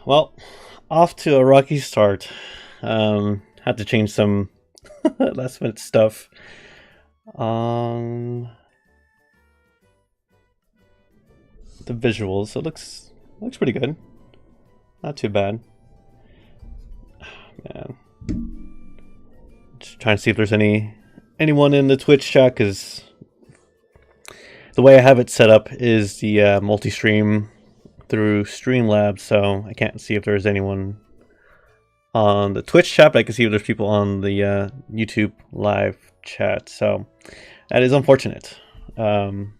Well, off to a rocky start. Had to change some last minute stuff. Um, the visuals. It looks pretty good. Not too bad. Man, just trying to see if there's anyone in the Twitch chat, because the way I have it set up is the multi-stream through Streamlabs, so I can't see if there's anyone on the Twitch chat, but I can see if there's people on the YouTube live chat, so that is unfortunate. Let's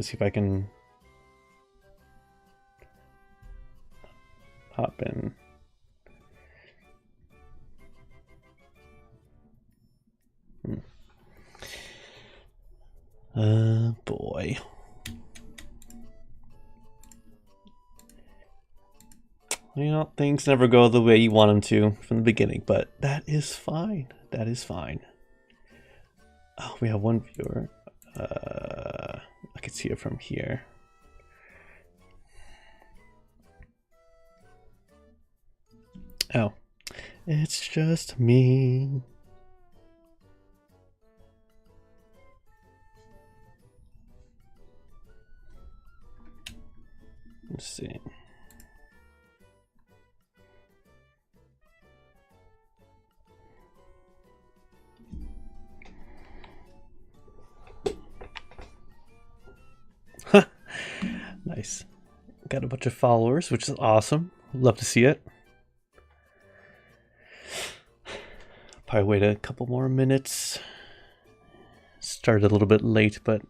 see if I can hop in. Boy. You know, things never go the way you want them to from the beginning, but that is fine. That is fine. Oh, we have one viewer. I can see it from here. Oh, it's just me. Let's see. Nice. Got a bunch of followers, which is awesome. Love to see it. Probably wait a couple more minutes. Started a little bit late, but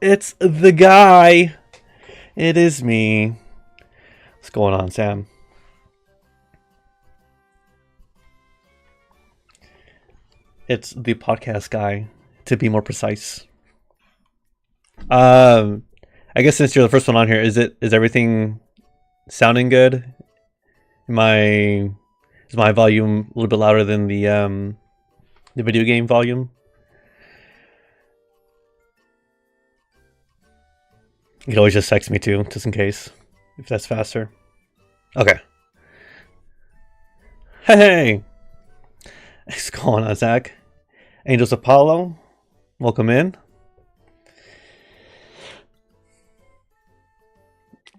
it's the guy. It is me. What's going on, Sam? It's the podcast guy, to be more precise. I guess since you're the first one on here, is everything sounding good? Is my volume a little bit louder than the video game volume? You can always just text me too, just in case, if that's faster. Okay. Hey! What's going on, Zach? Angels Apollo, welcome in.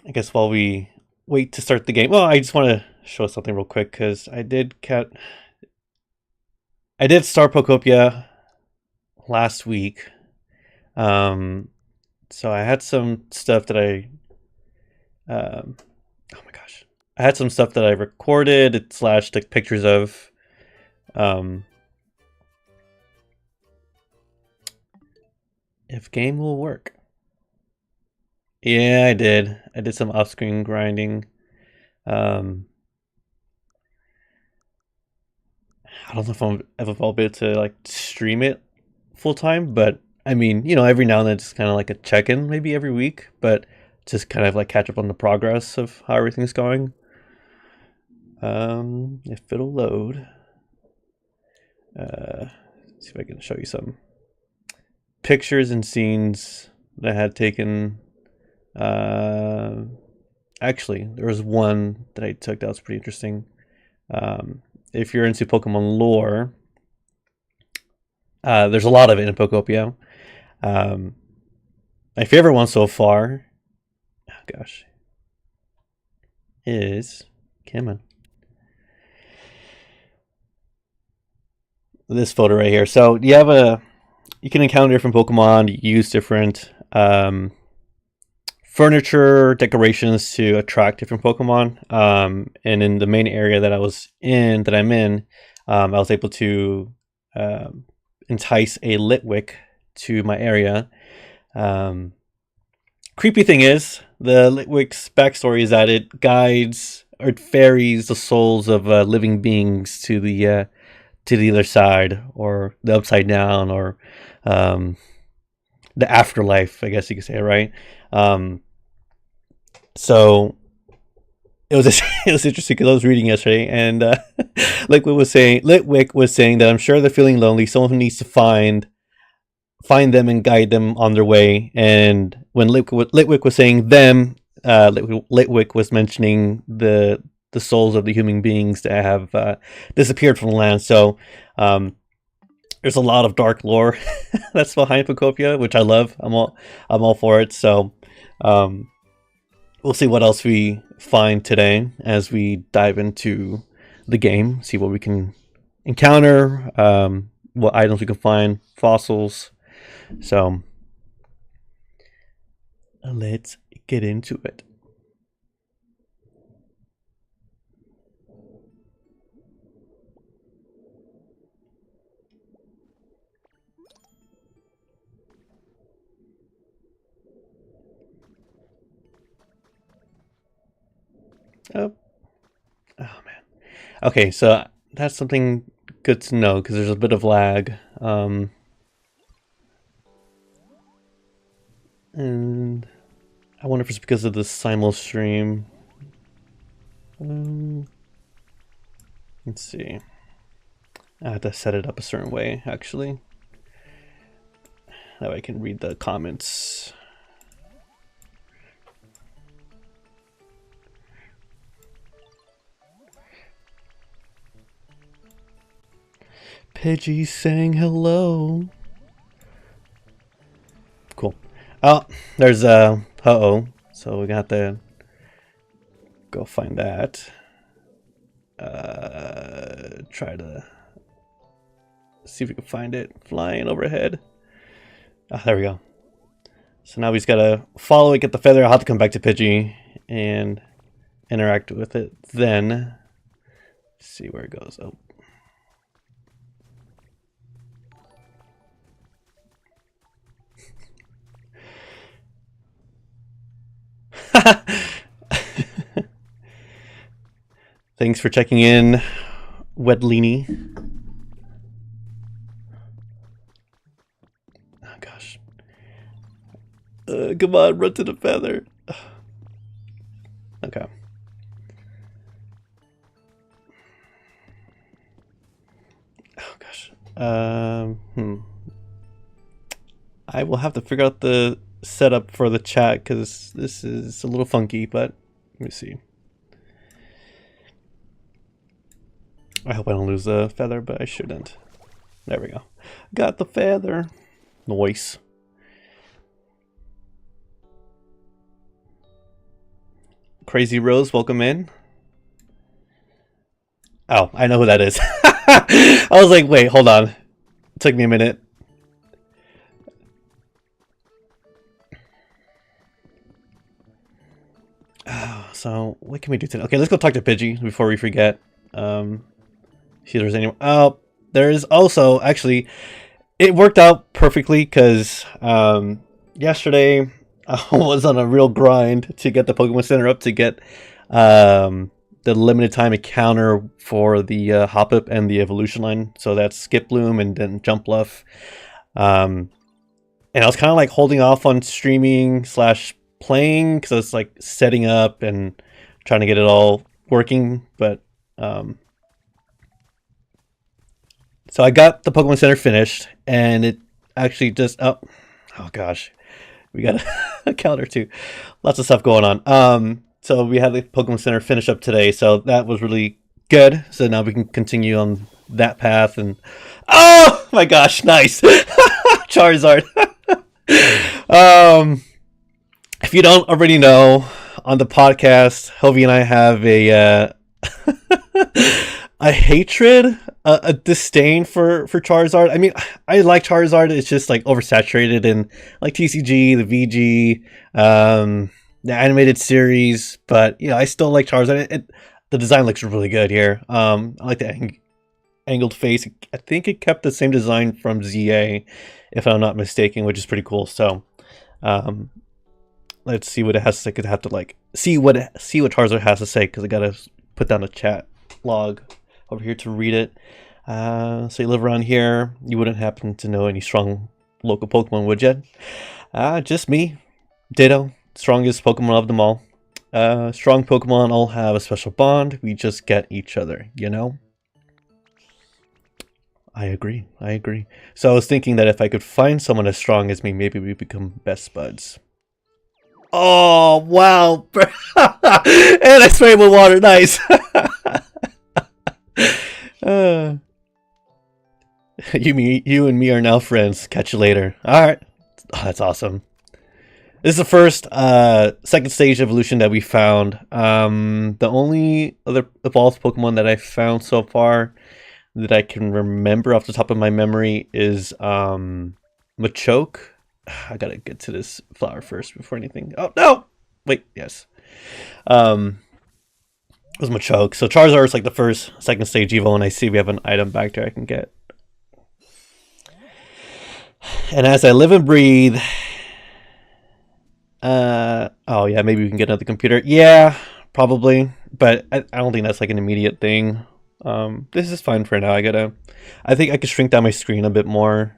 I guess while we wait to start the game, well, I just want to show something real quick, because I did start Pokopia last week. So I had some stuff that oh my gosh, I had some stuff that I recorded / took pictures of. If game will work. Yeah, I did. I did some off-screen grinding. I don't know if I'll be able to like stream it full time, but I mean, you know, every now and then it's kind of like a check-in, maybe every week, but just kind of like catch up on the progress of how everything's going. If it'll load. See if I can show you some pictures and scenes that I had taken. Actually, there was one that I took that was pretty interesting. If you're into Pokemon lore, there's a lot of it in Pokopia. My favorite one so far, oh gosh, is this photo right here. So you can encounter different Pokemon, use different furniture, decorations to attract different Pokemon. And in the main area that I'm in, I was able to entice a Litwick to my area. Creepy thing is, the Litwick's backstory is that it guides or it ferries the souls of living beings to the other side, or the upside down, or the afterlife, I guess you could say, right? So it was interesting because I was reading yesterday, and Litwick was saying that I'm sure they're feeling lonely. Someone who needs to find them and guide them on their way. And when Litwick was saying them, Litwick was mentioning the souls of the human beings that have disappeared from the land. So there's a lot of dark lore that's behind Pokopia, which I love. I'm all for it. So we'll see what else we find today as we dive into the game. See what we can encounter, what items we can find, fossils. So let's get into it. Oh man. Okay, so that's something good to know because there's a bit of lag. And I wonder if it's because of the simul stream. Let's see. I have to set it up a certain way, actually. That way I can read the comments. Pidgey saying hello. Cool. Oh, there's uh-oh. So we got to go find that. Try to see if we can find it flying overhead. Ah, there we go. So now we just gotta follow it, get the feather. I'll have to come back to Pidgey and interact with it then. See where it goes. Oh. Thanks for checking in, Wedlini. Oh gosh. Come on, run to the feather. Okay. Oh gosh. I will have to figure out the setup for the chat because this is a little funky, but let me see. I hope I don't lose the feather, but I shouldn't. There we go. Got the feather. Nice. Crazy Rose, welcome in. Oh, I know who that is. I was like, wait, hold on. It took me a minute. So what can we do today? Okay, let's go talk to Pidgey before we forget. See if there's anyone. Oh, there is also actually. It worked out perfectly because yesterday I was on a real grind to get the Pokemon Center up to get the limited time encounter for the Hoppip and the evolution line. So that's Skip Bloom and then Jump Bluff. And I was kind of like holding off on streaming / playing because I was like setting up and trying to get it all working, but so I got the Pokemon Center finished, and it actually just oh gosh, we got a counter too, lots of stuff going on. So we had the Pokemon Center finish up today, so that was really good. So now we can continue on that path, and oh my gosh, nice Charizard. If you don't already know, on the podcast, Hovey and I have a a hatred, a disdain for Charizard. I mean, I like Charizard. It's just like oversaturated in like TCG, the VG, the animated series. But you know, I still like Charizard. The design looks really good here. I like the angled face. I think it kept the same design from ZA, if I'm not mistaken, which is pretty cool. So, let's see what it has to say. Cause I have to like see what Charizard has to say because I gotta put down a chat log over here to read it. So you live around here. You wouldn't happen to know any strong local Pokemon, would you? Just me. Ditto. Strongest Pokemon of them all. Strong Pokemon all have a special bond. We just get each other, you know? I agree. So I was thinking that if I could find someone as strong as me, maybe we become best buds. Oh, wow. And I sprayed with water. Nice. uh, you and me are now friends. Catch you later. All right. Oh, that's awesome. This is the first second stage evolution that we found. The only other evolved Pokemon that I found so far that I can remember off the top of my memory is Machoke. I gotta get to this flower first before anything. Oh no! Wait, yes. It was Machoke. So Charizard is like the first, second stage Evo, and I see we have an item back there I can get. And as I live and breathe, oh yeah, maybe we can get another computer. Yeah, probably, but I don't think that's like an immediate thing. This is fine for now. I think I could shrink down my screen a bit more,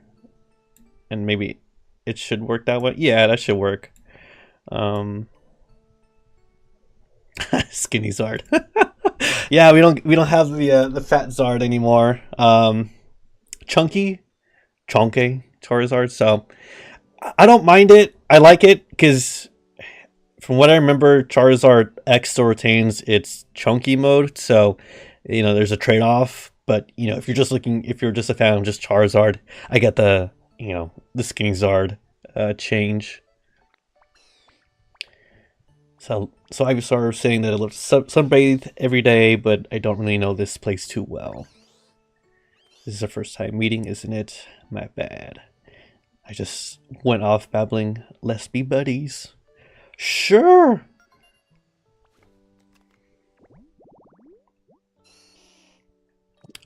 and maybe it should work that way. Yeah, that should work. Skinny Zard. Yeah, we don't have the fat Zard anymore. Chunky Charizard. So I don't mind it. I like it because from what I remember, Charizard X still retains its chunky mode. So there's a trade-off. But if you're just a fan of just Charizard, I get the the Skinny Zard change. So I was sort of saying that I love sunbathe every day, but I don't really know this place too well. This is our first time meeting, isn't it? My bad. I just went off babbling. Let's be buddies. Sure.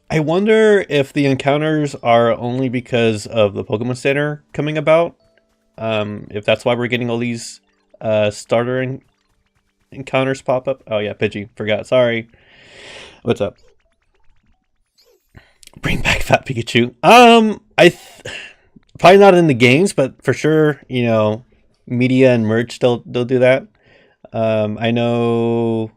I wonder if the encounters are only because of the Pokemon Center coming about. If that's why we're getting all these starter encounters pop up. Oh yeah, Pidgey. Forgot. Sorry. What's up? Bring back Fat Pikachu. Probably not in the games, but for sure, media and merch they'll do that. I know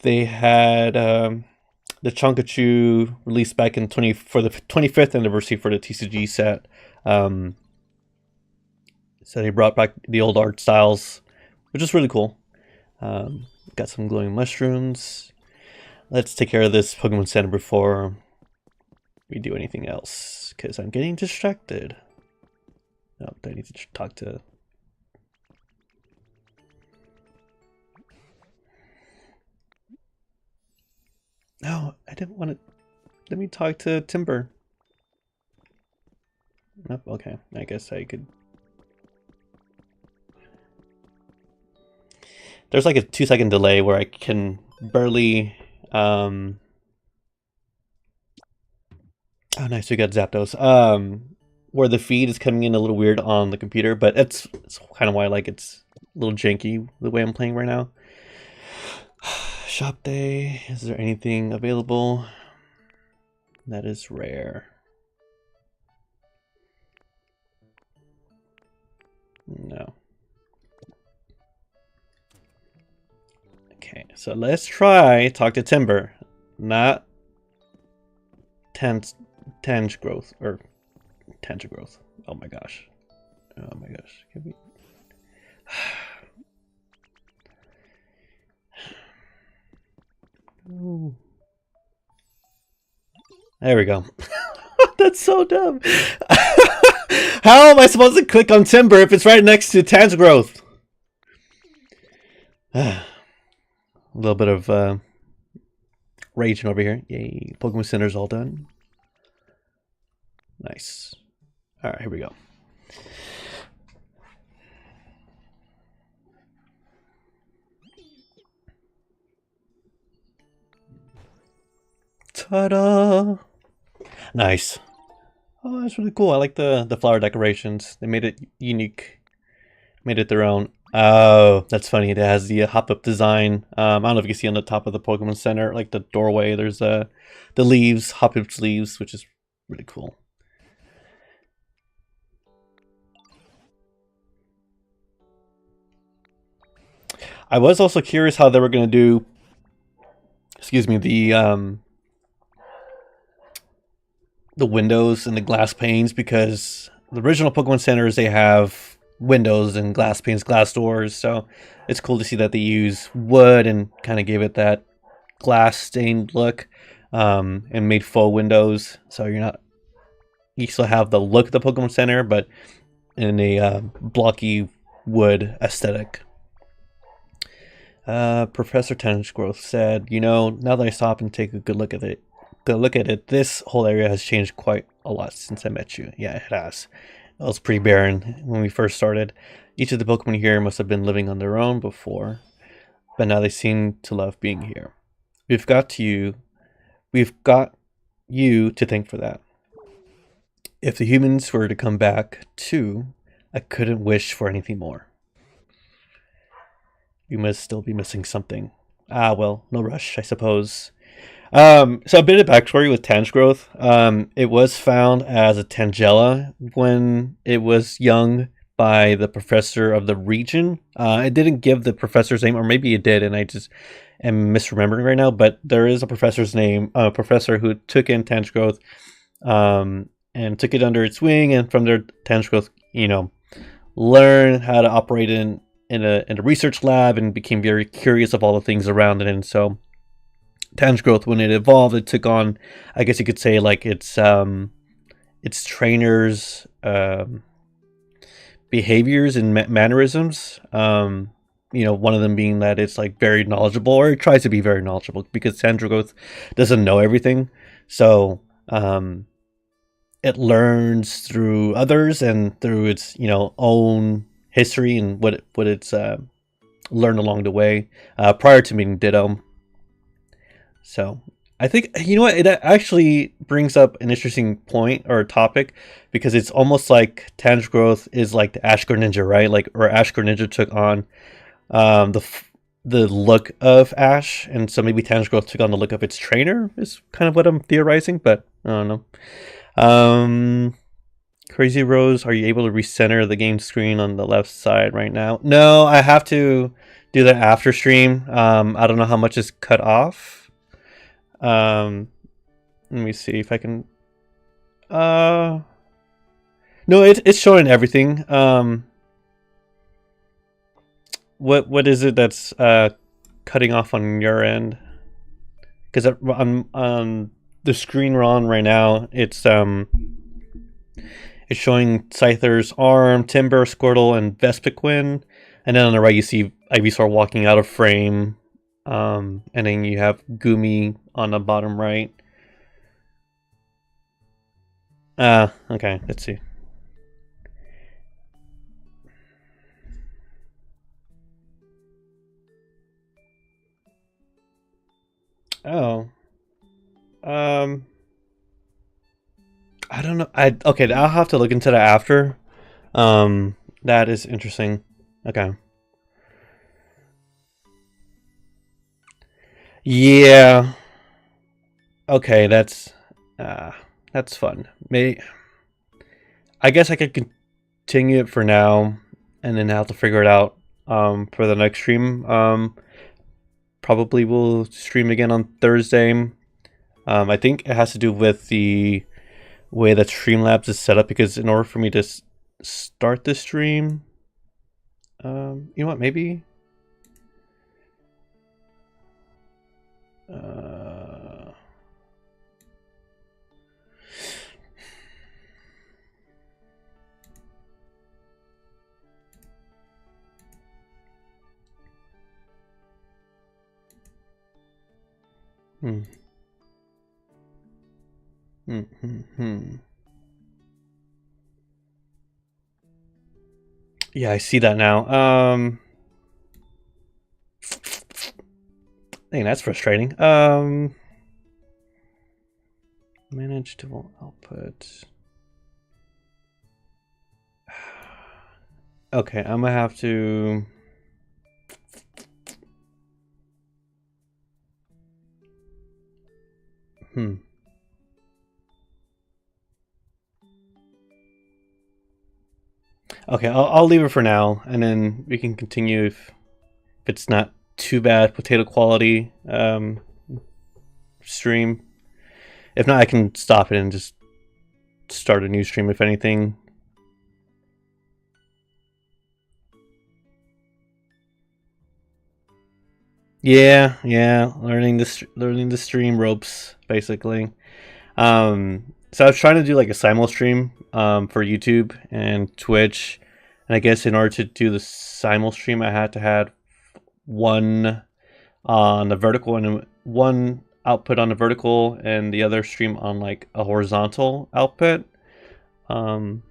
they had the Chonkachu released back in for the 25th anniversary for the TCG set. So they brought back the old art styles, which is really cool. Got some glowing mushrooms. Let's take care of this Pokemon Center before we do anything else, because I'm getting distracted. Oh, I need to talk to... No, I didn't want to... Let me talk to Timber. Nope, okay. I guess I could... There's like a 2-second delay where I can barely... Oh, nice. We got Zapdos. Where the feed is coming in a little weird on the computer, but it's kind of why I like it's a little janky the way I'm playing right now. Shop day. Is there anything available? That is rare. No. Okay, so let's try talk to Timber, not Tangrowth or Tangrowth. Oh my gosh. Oh my gosh. Can we... Ooh. There we go. That's so dumb. How am I supposed to click on Timber if it's right next to Tangrowth? A little bit of raging over here. Yay. Pokemon Center's all done. Nice. Alright, here we go. Ta-da! Nice. Oh, that's really cool. I like the flower decorations. They made it unique. Made it their own. Oh, that's funny. It has the hop-up design. I don't know if you can see on the top of the Pokemon Center, like the doorway, there's the leaves, hop-up leaves, which is really cool. I was also curious how they were going to do, excuse me, the windows and the glass panes, because the original Pokemon Centers, they have windows and glass panes, glass doors. So it's cool to see that they use wood and kind of gave it that glass stained look, and made faux windows. So you still have the look of the Pokemon Center, but in a blocky wood aesthetic. Professor Tennisgrowth said, now that I stop and take a good look at it, this whole area has changed quite a lot since I met you. Yeah, it has. It was pretty barren when we first started. Each of the Pokemon here must have been living on their own before, but now they seem to love being here. We've got you to thank for that. If the humans were to come back too, I couldn't wish for anything more. You must still be missing something. Well, no rush, I suppose. So a bit of backstory with Tangrowth. It was found as a Tangela when it was young by the professor of the region. It didn't give the professor's name, or maybe it did, and I just am misremembering right now. But there is a professor's name, a professor who took in Tangrowth, and took it under its wing, and from there, Tangrowth, learned how to operate in a research lab and became very curious of all the things around it. And so Tangrowth, when it evolved, it took on, I guess you could say, like its trainers' behaviors and mannerisms. One of them being that it's like very knowledgeable, or it tries to be very knowledgeable, because Tangrowth doesn't know everything. So it learns through others and through its own history and what it's learned along the way, prior to meeting Ditto. So I think, it actually brings up an interesting point or topic, because it's almost like Tangrowth is like the Ash Greninja, right? Or Ash Greninja took on the look of Ash, and so maybe Tangrowth took on the look of its trainer, is kind of what I'm theorizing, but I don't know. Crazy Rose, are you able to recenter the game screen on the left side right now? No, I have to do that after stream. I don't know how much is cut off. Let me see if I can. No, it's showing everything. What is it that's cutting off on your end? Because on the screen we're on right now, it's showing Scyther's arm, Timber, Squirtle, and Vespiquen. And then on the right, you see Ivysaur walking out of frame. And then you have Gumi on the bottom right. Okay, let's see. Oh. I don't know. Okay, I'll have to look into that after. That is interesting. Okay. Yeah. Okay, that's fun. I guess I could continue it for now, and then have to figure it out for the next stream. Probably we'll stream again on Thursday. I think it has to do with the way that Streamlabs is set up, because in order for me to start the stream, you know what, maybe Yeah, I see that now. Dang, that's frustrating. Manage to output. Okay, I'm gonna have to. Okay, I'll leave it for now, and then we can continue if it's not too bad potato quality stream. If not, I can stop it and just start a new stream if anything. Yeah, learning the stream ropes basically. So I was trying to do like a simul stream for YouTube and Twitch, and I guess in order to do the simul stream, I had to have one on the vertical and one output on the vertical, and the other stream on like a horizontal output. Um,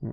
hmm.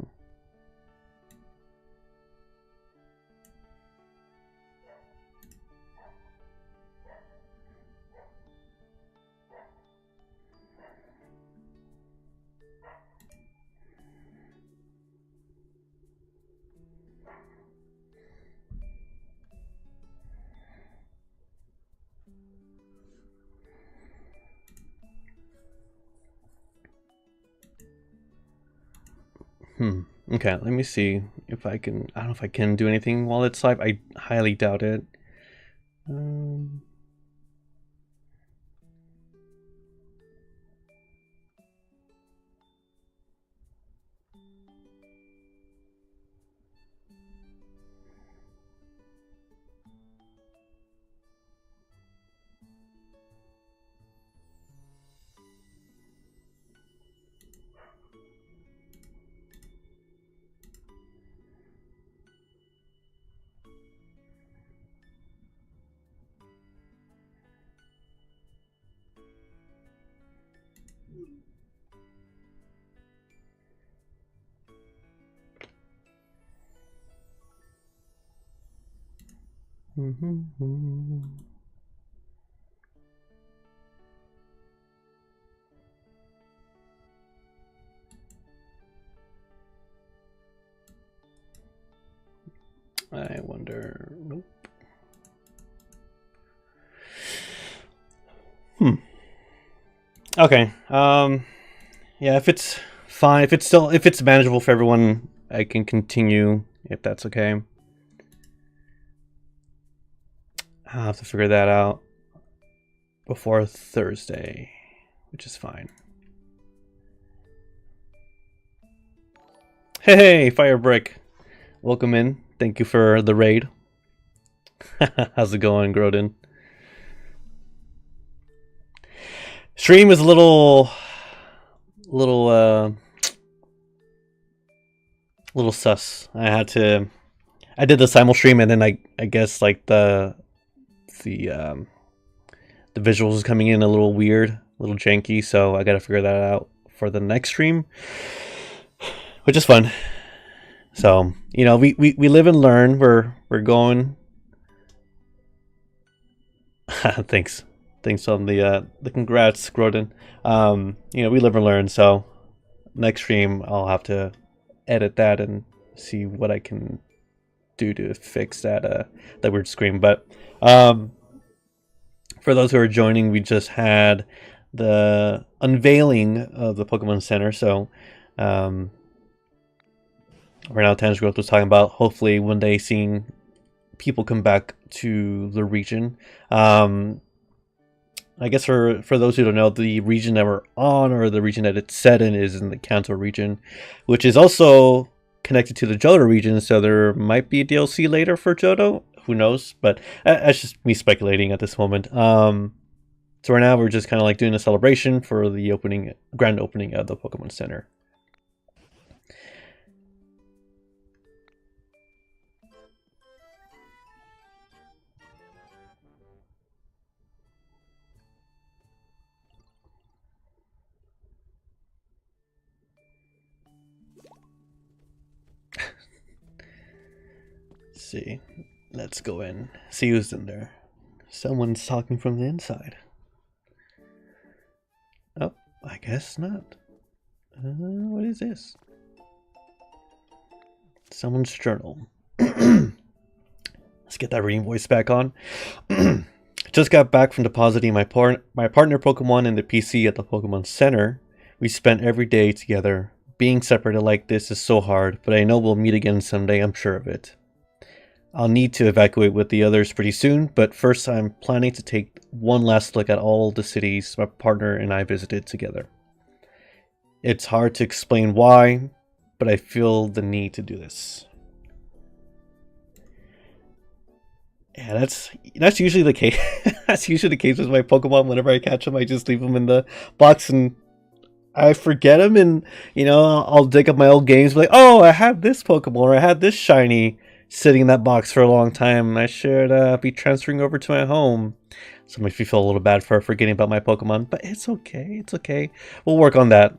Hmm. Okay, let me see if I can. I don't know if I can do anything while it's live. I highly doubt it. Um, I wonder. Nope. Hmm. Okay. Yeah, if it's fine, if it's manageable for everyone, I can continue if that's okay. I'll have to figure that out before Thursday, which is fine. Hey, Firebrick. Welcome in. Thank you for the raid. How's it going, Grodin? Stream is a little sus. I did the simul stream, and then I guess like the the visuals is coming in a little weird, a little janky, so I gotta figure that out for the next stream, which is fun. So, you know, we live and learn. We're going. Thanks. Thanks on the congrats, Grodin. You know, we live and learn, so next stream I'll have to edit that and see what I can do to fix that weird screen. But for those who are joining, we just had the unveiling of the Pokemon Center. So right now, Tanjgrowth was talking about hopefully one day seeing people come back to the region. I guess for those who don't know, the region that we're on, or the region that it's set in, is in the Kanto region, which is also connected to the Johto region, so there might be a DLC later for Johto. Who knows? But that's just me speculating at this moment. So right now we're just kind of like doing a celebration for the grand opening of the Pokemon Center. See, let's go in. See who's in there. Someone's talking from the inside. Oh, I guess not. What is this? Someone's journal. Let's get that reading voice back on. Just got back from depositing my partner Pokemon in the PC at the Pokemon Center. We spent every day together. Being separated like this is so hard, but I know we'll meet again someday, I'm sure of it. I'll need to evacuate with the others pretty soon, but first I'm planning to take one last look at all the cities my partner and I visited together. It's hard to explain why, but I feel the need to do this. Yeah, that's usually the case. That's usually the case with my Pokemon. Whenever I catch them, I just leave them in the box and I forget them. And I'll dig up my old games, and be like, oh, I had this Pokemon or I had this shiny sitting in that box for a long time. I should be transferring over to my home. So it makes me feel a little bad for forgetting about my Pokemon, but it's okay. It's okay. We'll work on that.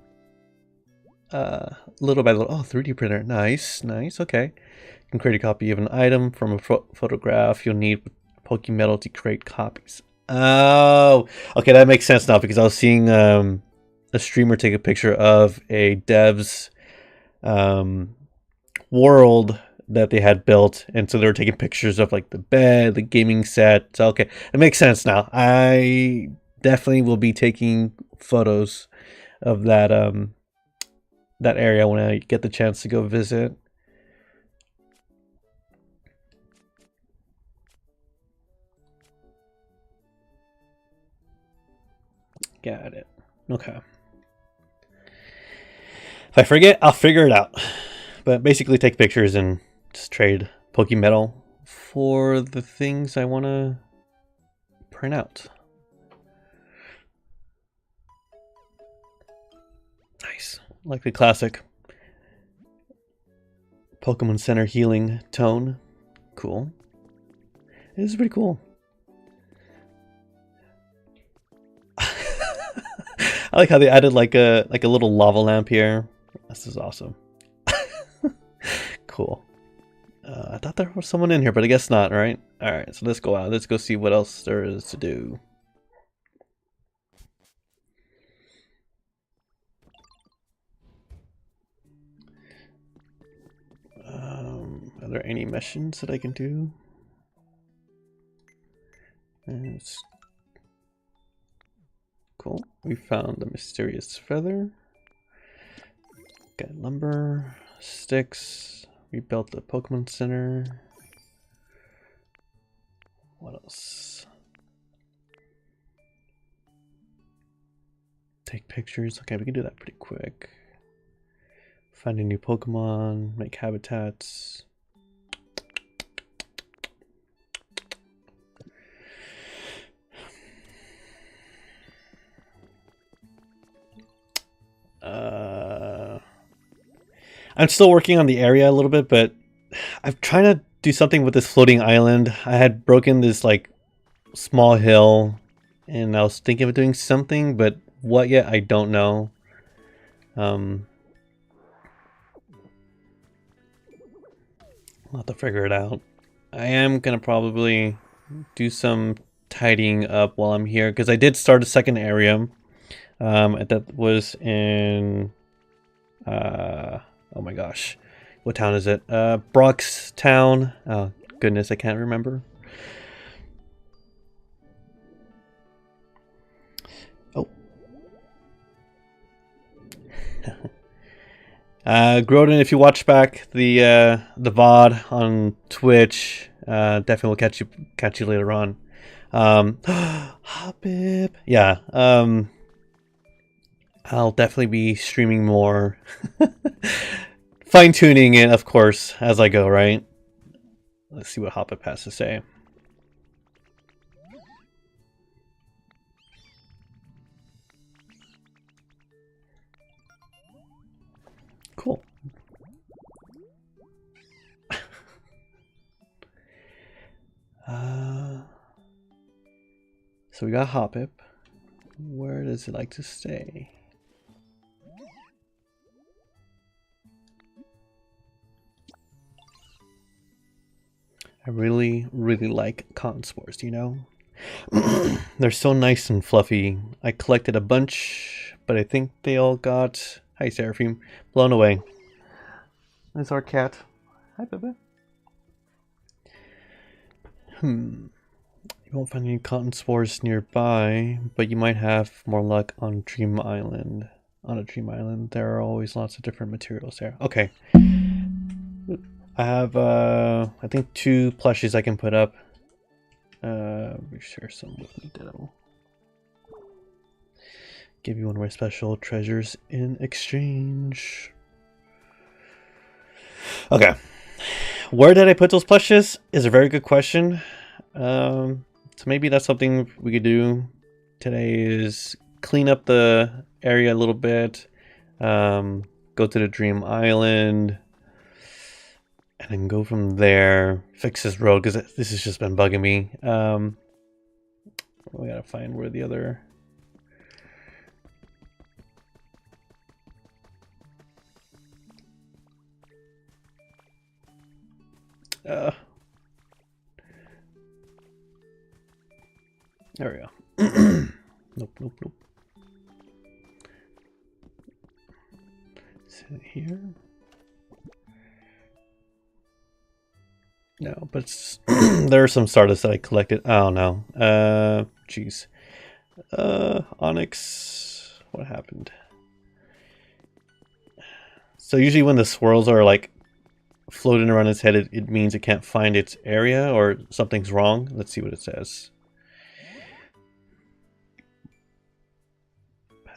Little by little. Oh, 3D printer. Nice, nice. Okay. You can create a copy of an item from a photograph. You'll need Pokemetal to create copies. Oh, okay. That makes sense now because I was seeing a streamer take a picture of a dev's world that they had built, and so they were taking pictures of like the bed, the gaming set. So, okay, it makes sense now. I definitely will be taking photos of that area when I get the chance to go visit. Got it. Okay. If I forget, I'll figure it out. But basically take pictures and just trade Pokemetal for the things I want to print out. Nice. Like the classic Pokemon Center healing tone. Cool. This is pretty cool. I like how they added like a little lava lamp here. This is awesome. Cool. I thought there was someone in here, but I guess not, right? Alright, so let's go out. Let's go see what else there is to do. Are there any missions that I can do? It's cool. We found the mysterious feather. Got lumber, sticks. We built the Pokemon Center. What else? Take pictures. Okay, we can do that pretty quick. Find a new Pokemon, make habitats. I'm still working on the area a little bit, but I'm trying to do something with this floating island. I had broken this like small hill and I was thinking of doing something, but what yet I don't know. I'll have to figure it out. I am gonna probably do some tidying up while I'm here because I did start a second area. That was in oh my gosh, what town is it? Brock's town. Oh goodness, I can't remember. Oh. Groden, if you watch back the VOD on Twitch, definitely will catch you later on. Hopip. Yeah. I'll definitely be streaming more. Fine-tuning it, of course, as I go, right? Let's see what Hopip has to say. Cool. So we got Hopip. Where does it like to stay? I really, really like cotton spores, you know? They're so nice and fluffy. I collected a bunch, but I think they all got, hi Seraphim, blown away. There's our cat. Hi, Bebe. You won't find any cotton spores nearby, but you might have more luck on Dream Island. On a Dream Island, there are always lots of different materials there. Okay. I have, I think 2 plushies I can put up. We share some with me, Ditto. Give you one of my special treasures in exchange. Okay. Where did I put those plushes is a very good question. So maybe that's something we could do today is clean up the area a little bit. Go to the Dream Island. And then go from there. Fix this road because this has just been bugging me. We gotta find where the other... there we go. Nope, nope, nope. Is it here? No, but it's there are some Stardust that I collected. Oh no. Jeez. Onyx. What happened? So usually when the swirls are like floating around its head, it means it can't find its area or something's wrong. Let's see what it says.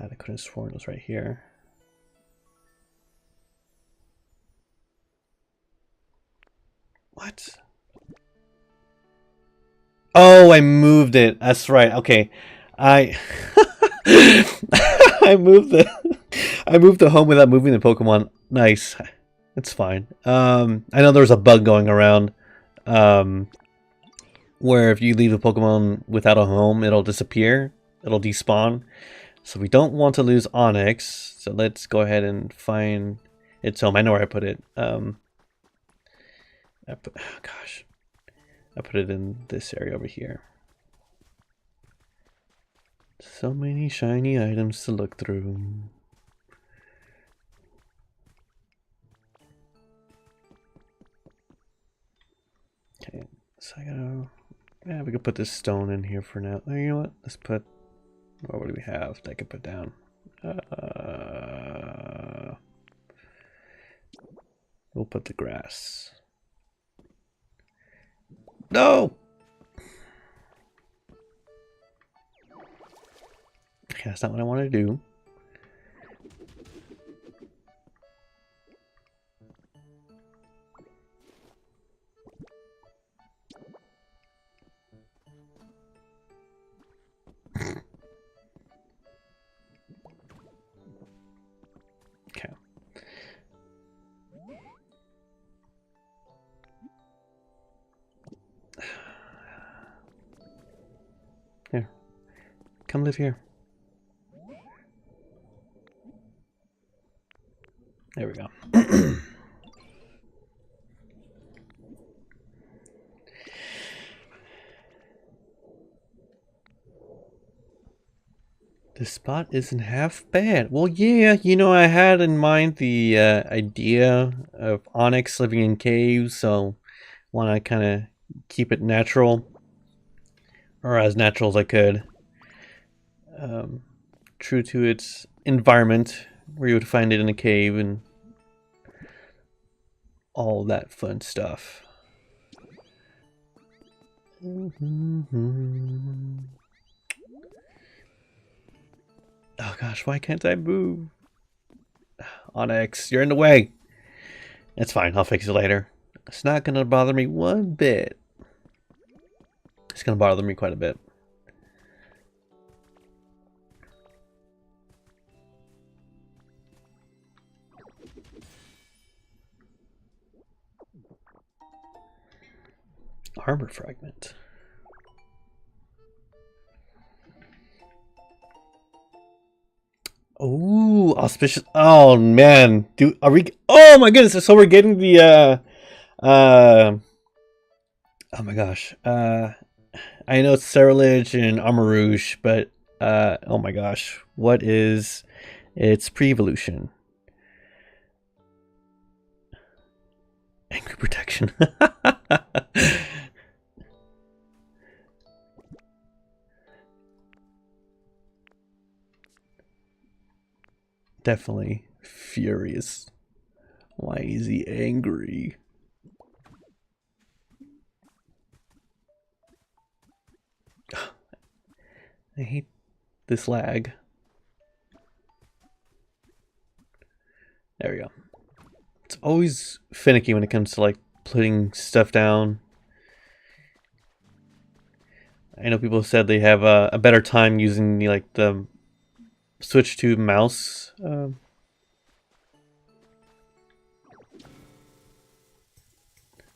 I could have sworn it was right here. What? Oh, I moved it. That's right. Okay. I I moved the home without moving the Pokemon. Nice. It's fine. I know there's a bug going around where if you leave a Pokemon without a home, it'll disappear. It'll despawn. So we don't want to lose Onyx. So let's go ahead and find its home. I know where I put it. Oh gosh. I put it in this area over here. So many shiny items to look through. Okay, so I gotta... Yeah, we could put this stone in here for now. Oh, you know what? Let's put... What do we have that I could put down? We'll put the grass. No! Okay, that's not what I want to do. Okay. Here. Come live here. There we go. This spot isn't half bad. Well, yeah, you know, I had in mind the idea of Onyx living in caves, so want to kind of keep it natural, or as natural as I could. True to its environment, where you would find it in a cave and all that fun stuff. Oh gosh, why can't I move? Onyx, you're in the way. It's fine, I'll fix it later. It's not gonna bother me one bit. It's gonna bother me quite a bit. Armor fragment. Oh, auspicious. Oh man, are we? Oh my goodness! So we're getting the oh my gosh. I know it's Ceruledge and Armarouge, but oh my gosh, what is its pre-evolution? Angry protection. Definitely furious. Why is he angry? I hate this lag. There we go. It's always finicky when it comes to like putting stuff down. I know people said they have a better time using the switch to mouse.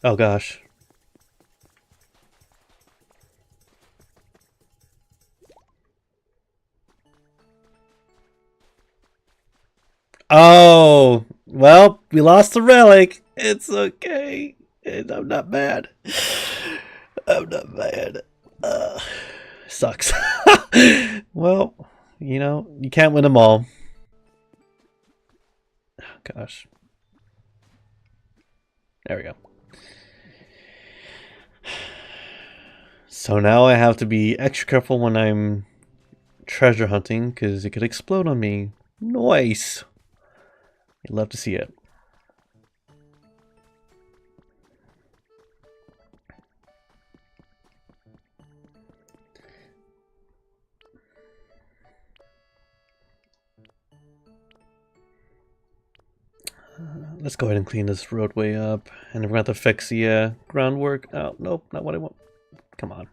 Oh gosh. Oh, well, we lost the relic. It's okay. I'm not mad. I'm not mad. Sucks. Well, you can't win them all. Gosh. There we go. So now I have to be extra careful when I'm treasure hunting because it could explode on me. Nice. I'd love to see it. Let's go ahead and clean this roadway up. And we're going to have to fix the groundwork. Oh, nope, not what I want. Come on.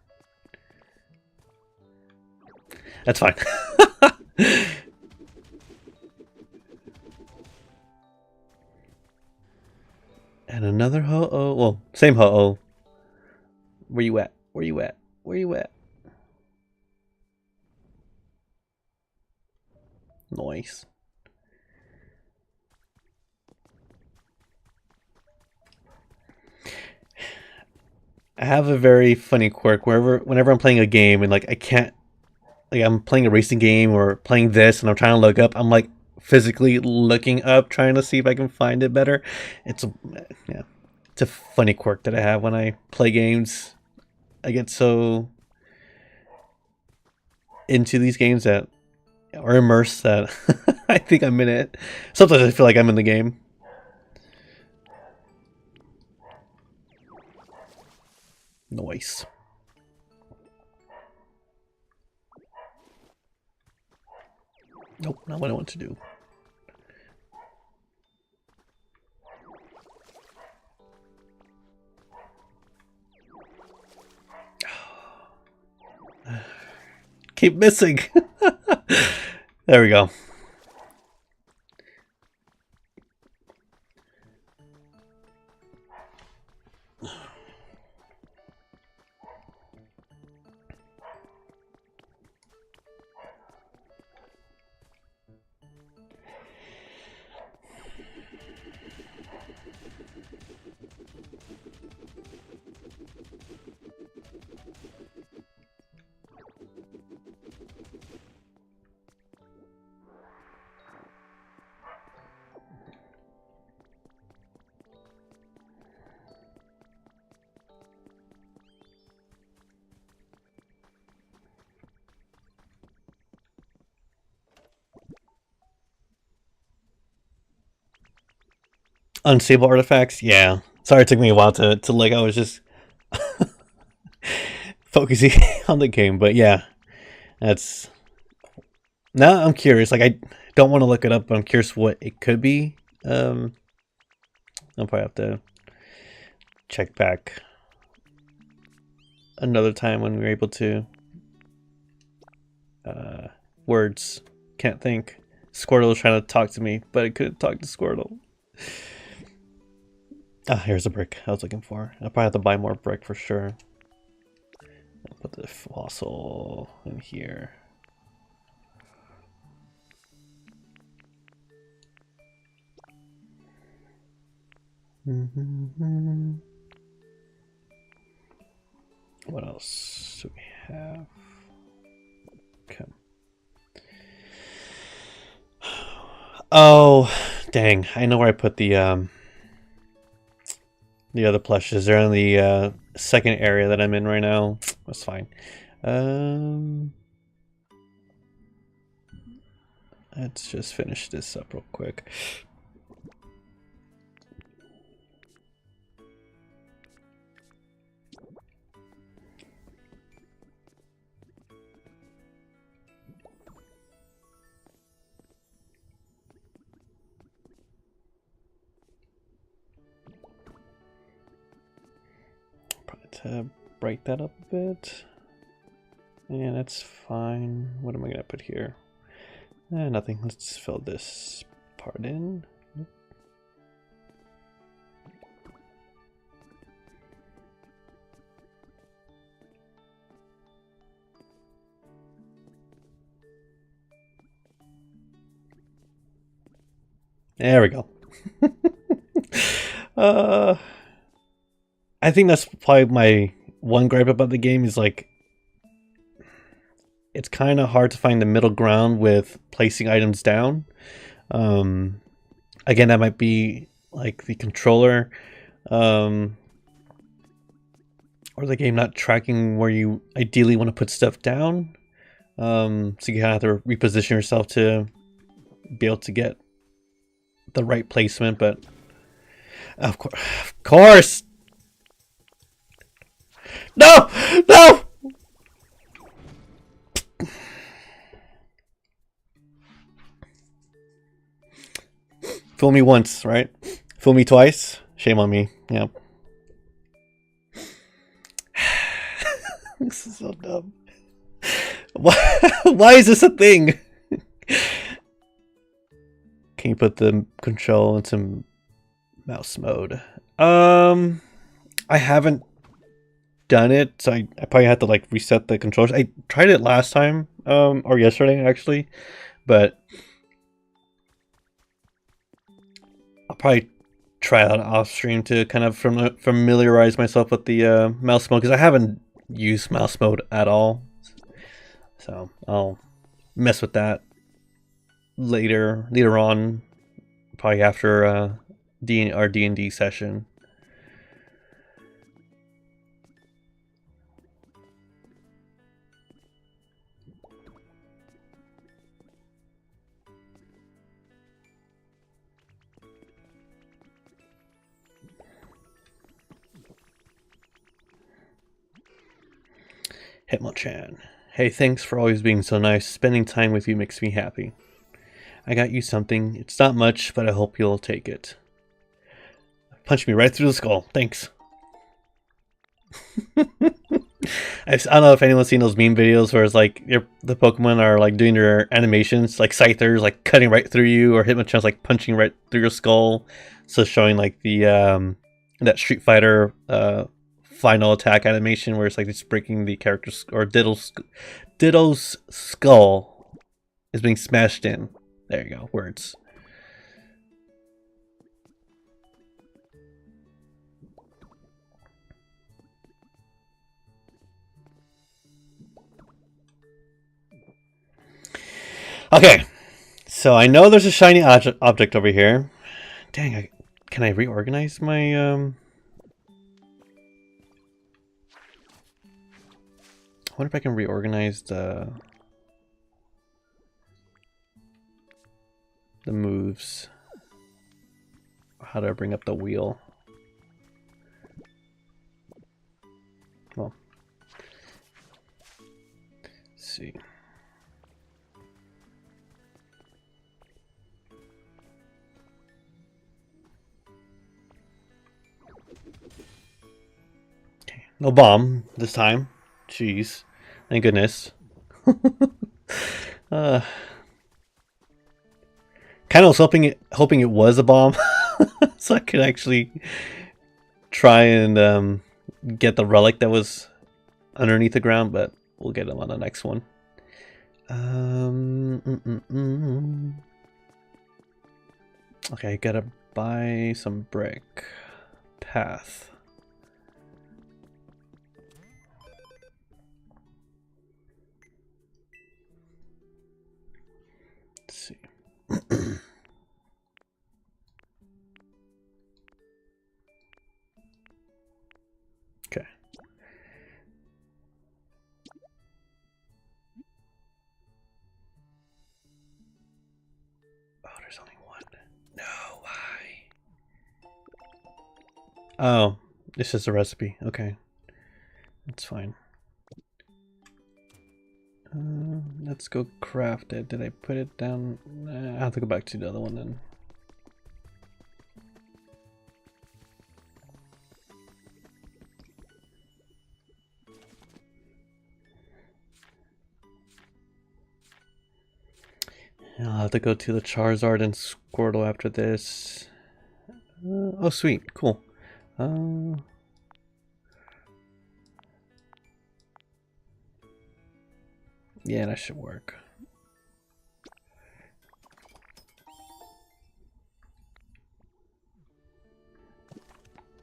That's fine. And another ho-oh. Well, same ho-oh. Where you at? Where you at? Where you at? Nice. I have a very funny quirk whenever I'm playing a game and I can't, I'm playing a racing game or playing this and I'm trying to look up, I'm physically looking up trying to see if I can find it better. It's a yeah, it's a funny quirk that I have when I play games. I get so into these games that or immersed that I think I'm in it. Sometimes I feel like I'm in the game. Nice. Nope, not what I want to do. Keep missing. There we go. Unstable artifacts, yeah. Sorry it took me a while to I was just focusing on the game, but yeah. That's now I'm curious. I don't want to look it up, but I'm curious what it could be. I'll probably have to check back another time when we were able to. Words. Can't think. Squirtle was trying to talk to me, but I couldn't talk to Squirtle. Ah, here's a brick I was looking for. I'll probably have to buy more brick for sure. I'll put the fossil in here. What else do we have? Okay. Oh, dang. I know where I put the other plushes. They're in the second area that I'm in right now. That's fine. Let's just finish this up real quick. Probably to break that up a bit. Yeah, that's fine. What am I gonna put here? Nothing. Let's fill this part in. There we go. I think that's probably my one gripe about the game is like it's kind of hard to find the middle ground with placing items down. Again, that might be like the controller or the game not tracking where you ideally want to put stuff down. So you have to reposition yourself to be able to get the right placement, but of course, no, no. Fool me once, right? Fool me twice. Shame on me. Yep. This is so dumb. Why is this a thing? Can you put the control into mouse mode? I haven't done it, so I probably have to like reset the controls. I tried it last time, or yesterday actually, but I'll probably try that off stream to kind of familiarize myself with the mouse mode because I haven't used mouse mode at all. So I'll mess with that later on, probably after our D&D session. Hitmonchan. Hey, thanks for always being so nice. Spending time with you makes me happy. I got you something. It's not much, but I hope you'll take it. Punch me right through the skull. Thanks. I don't know if anyone's seen those meme videos where it's like the Pokemon are like doing their animations, like Scyther's like cutting right through you, or Hitmonchan's like punching right through your skull. So showing like the that Street Fighter final attack animation where it's like it's breaking the character's or Ditto's skull is being smashed in. There you go, words. Okay, so I know there's a shiny object over here. Dang, can I reorganize my I wonder if I can reorganize the moves. How do I bring up the wheel? Well, let's see. Okay, no bomb this time. Jeez, thank goodness. Kind of was hoping it was a bomb, so I could actually try and get the relic that was underneath the ground. But we'll get them on the next one. Okay, gotta buy some brick. Path. Let's see. Okay. Oh, there's only one. No, why? Oh, this is a recipe. Okay. That's fine. Let's go craft it. Did I put it down? I have to go back to the other one then. I'll have to go to the Charizard and Squirtle after this. Oh, sweet. Cool. Yeah, that should work.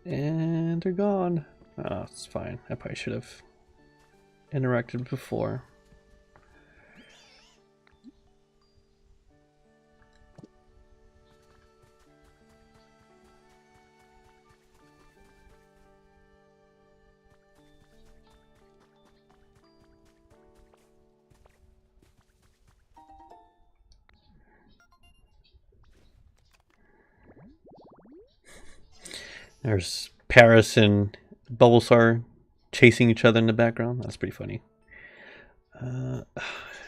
And they're gone. Oh, it's fine. I probably should have interacted before. There's Paris and Bulbasaur chasing each other in the background. That's pretty funny. I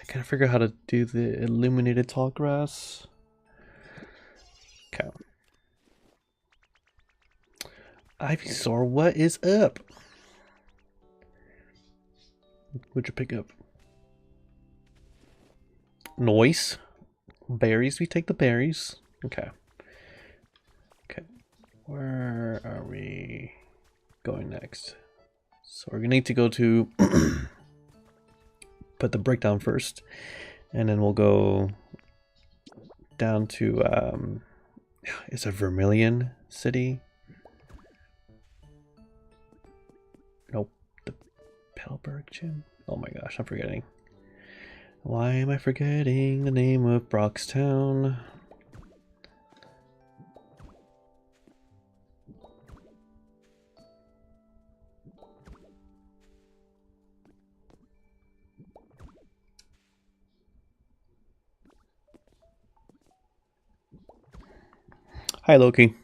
gotta figure out how to do the illuminated tall grass. Okay. Ivysaur, what is up? What'd you pick up? Noise. Berries. We take the berries. Okay. Okay. Where are we going next? So we're gonna need to go to put the brick down first, and then we'll go down to it's a Vermilion City. Nope, the Pelberg Gym. Oh my gosh, I'm forgetting. Why am I forgetting the name of Brockstown? Hi, Loki.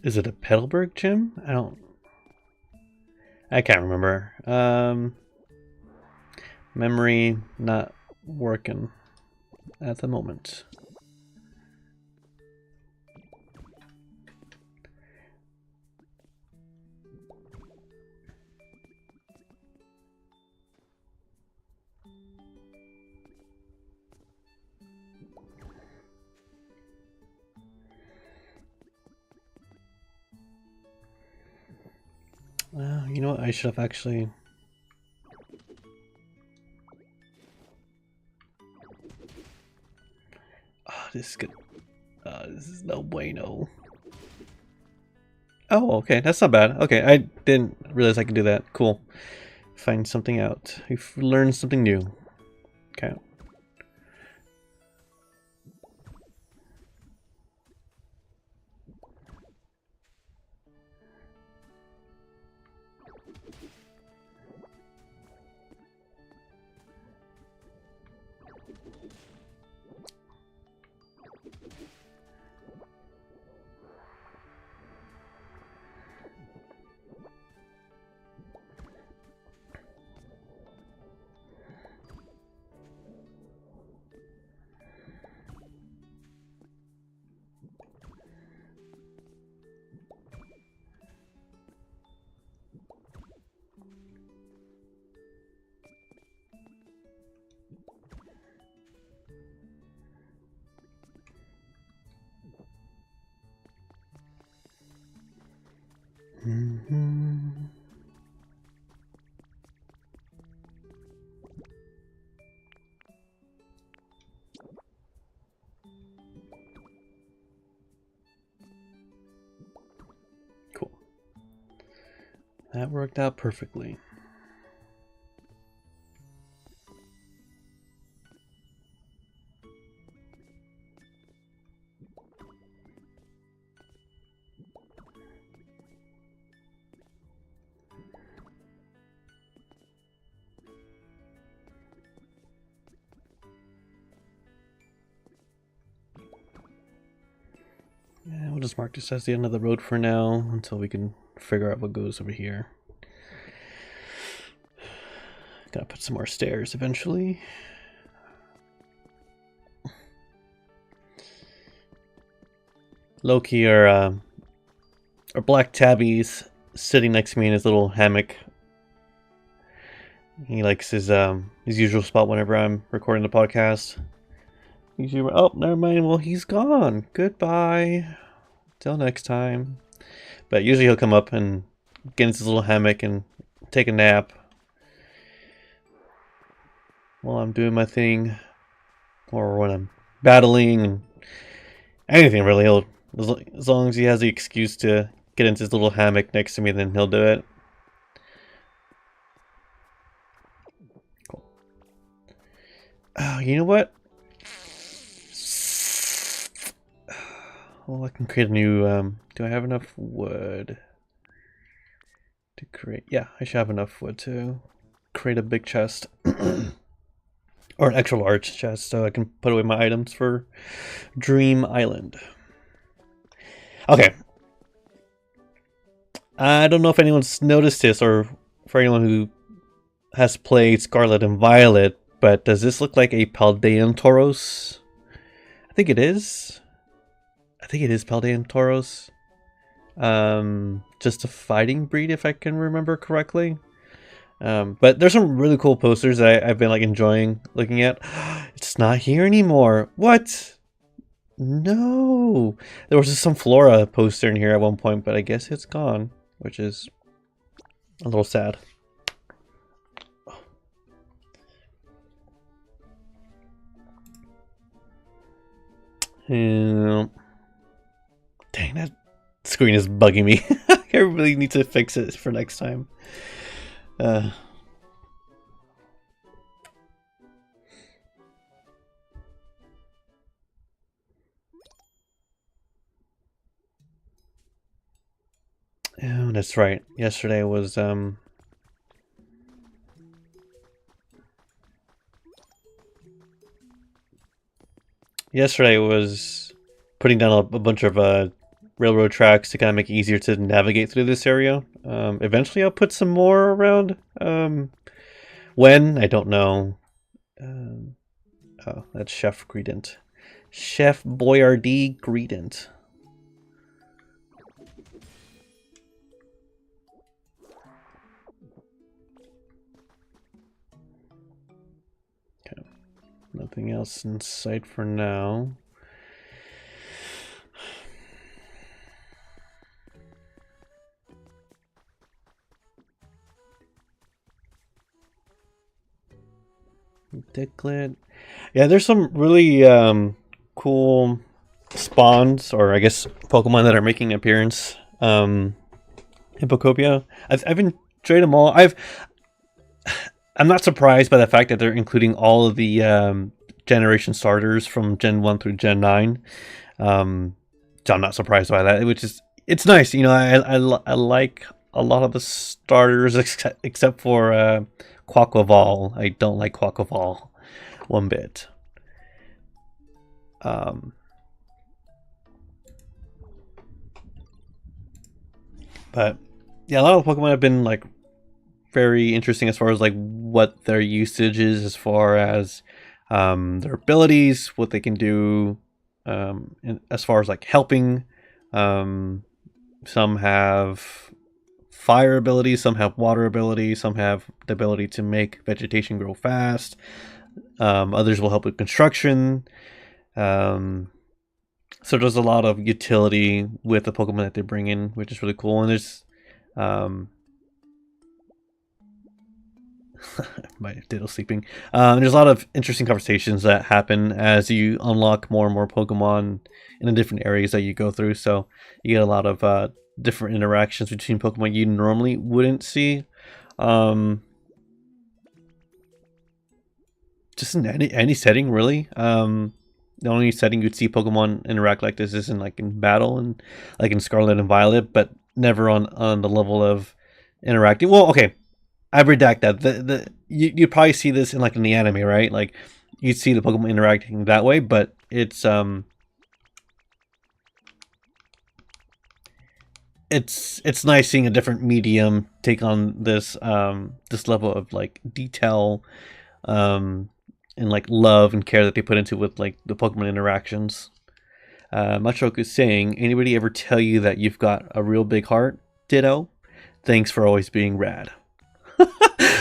Is it a Petalburg gym? I can't remember. Memory not working at the moment. You know what? I should have actually. Oh, this is good. This is no bueno. Oh, okay. That's not bad. Okay, I didn't realize I could do that. Cool. Find something out. We've learned something new. Okay. Cool. That worked out perfectly. we'll just mark this as the end of the road for now until we can figure out what goes over here. Gotta put some more stairs eventually. Loki or Black Tabby's sitting next to me in his little hammock. He likes his usual spot whenever I'm recording the podcast. Usually, oh, never mind. Well, he's gone. Goodbye. Till next time. But usually he'll come up and get into his little hammock and take a nap while I'm doing my thing, or when I'm battling, and anything really. He'll, as long as he has the excuse to get into his little hammock next to me, then he'll do it. Cool. Oh, you know what? Well, I can create a new, do I have enough wood to create? Yeah, I should have enough wood to create a big chest. Or an extra large chest, so I can put away my items for Dream Island. Okay. I don't know if anyone's noticed this, or for anyone who has played Scarlet and Violet, but does this look like a Paldean Tauros? I think it is. I think it is Paldean Tauros. Just a fighting breed, if I can remember correctly. But there's some really cool posters that I've been like enjoying looking at. It's not here anymore. What? No. There was just some Flora poster in here at one point, but I guess it's gone, which is a little sad. Dang, that screen is bugging me. I really need to fix it for next time. Oh, that's right. Yesterday was putting down a bunch of railroad tracks to kind of make it easier to navigate through this area. Eventually I'll put some more around. When? I don't know. Oh, that's Chef Greedent. Chef Boyardee Greedent. Okay. Nothing else in sight for now. Diglett. Yeah, there's some really cool spawns, or I guess Pokemon that are making an appearance in Pokopia. I've enjoyed them all. I'm not surprised by the fact that they're including all of the generation starters from Gen 1 through Gen 9. So I'm not surprised by that, which is, it's nice. You know, I like a lot of the starters except for Quaquaval. I don't like Quaquaval one bit. But yeah, a lot of Pokemon have been like very interesting as far as like what their usage is, as far as their abilities, what they can do, as far as like helping. Some have fire abilities, some have water abilities, some have the ability to make vegetation grow fast. Others will help with construction. So there's a lot of utility with the Pokemon that they bring in, which is really cool. And there's my diddle sleeping. There's a lot of interesting conversations that happen as you unlock more and more Pokemon in the different areas that you go through. So you get a lot of different interactions between Pokemon you normally wouldn't see. Just in any setting, really. The only setting you'd see Pokemon interact like this is in like in battle and like in Scarlet and Violet, but never on the level of interacting. Well, okay, I redact that. You'd probably see this in like in the anime, right? Like you'd see the Pokemon interacting that way, but it's it's nice seeing a different medium take on this level of like detail, and like love and care that they put into with like the Pokemon interactions. Machoke is saying, anybody ever tell you that you've got a real big heart? Ditto. Thanks for always being rad.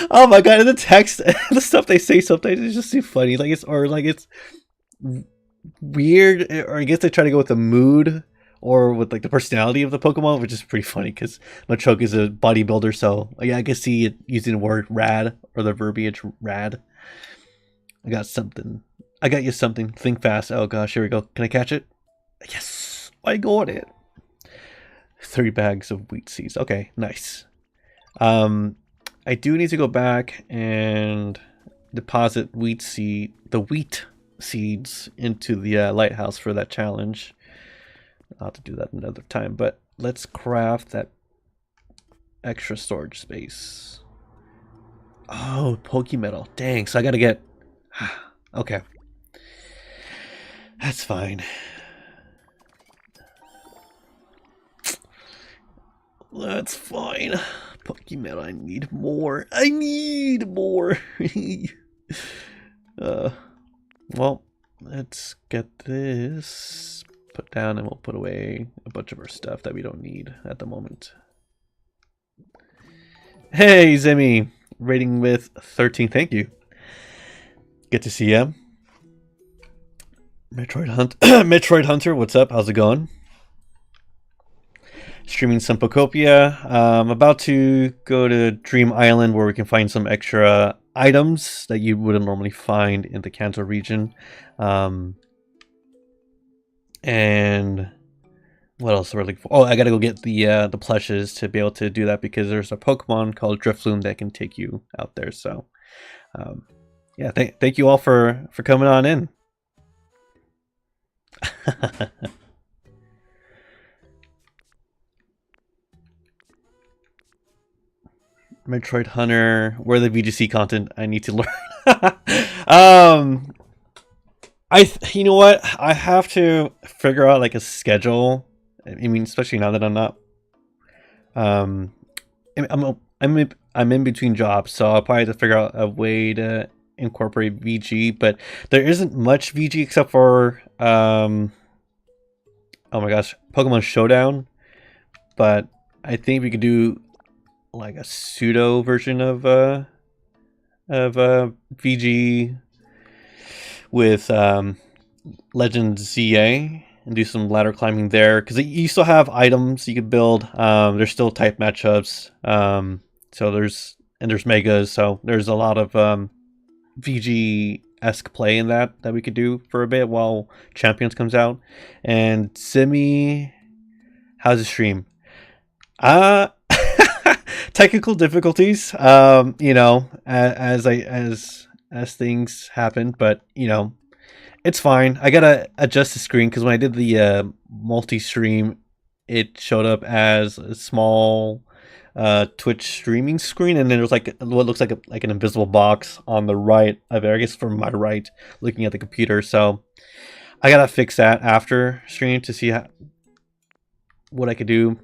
Oh my god, in the text, the stuff they say sometimes is just too funny. Like it's weird, or I guess they try to go with the mood or with like the personality of the Pokemon, which is pretty funny because Machoke is a bodybuilder, so yeah, I can see it using the word rad or the verbiage rad. I got something. I got you something. Think fast. Oh gosh, here we go. Can I catch it? Yes, I got it. 3 bags of wheat seeds. Okay, nice. I do need to go back and deposit the wheat seeds into the lighthouse for that challenge. I'll have to do that another time, but let's craft that extra storage space. Oh, Pokemetal. Dang, so I gotta get... Okay. That's fine. That's fine. Pokemetal, I need more. I need more. Well, let's get this put down and we'll put away a bunch of our stuff that we don't need at the moment. Hey, Zemi. Rating with 13. Thank you. Good to see you. Metroid Hunter, what's up? How's it going? Streaming some Pokopia. I'm about to go to Dream Island where we can find some extra items that you wouldn't normally find in the Kanto region. And what else are we looking for? Oh, I gotta go get the plushes to be able to do that because there's a Pokemon called Drifloon that can take you out there. So, yeah, thank you all for coming on in. Metroid Hunter, where the VGC content I need to learn. You know what? I have to figure out like a schedule. I mean, especially now that I'm not. I'm in between jobs, so I'll probably have to figure out a way to incorporate VG. But there isn't much VG except for oh my gosh, Pokemon Showdown. But I think we could do like a pseudo version of VG with Legend ZA and do some ladder climbing there because you still have items you could build. There's still type matchups. So there's megas. So there's a lot of VG-esque play in that we could do for a bit while Champions comes out. And Simi, how's the stream? Technical difficulties, you know, as things happen, but you know, it's fine. I gotta adjust the screen because when I did the multi-stream, it showed up as a small Twitch streaming screen, and then there's like what looks like an invisible box on the right of it. I guess from my right, looking at the computer. So I gotta fix that after stream to see what I could do.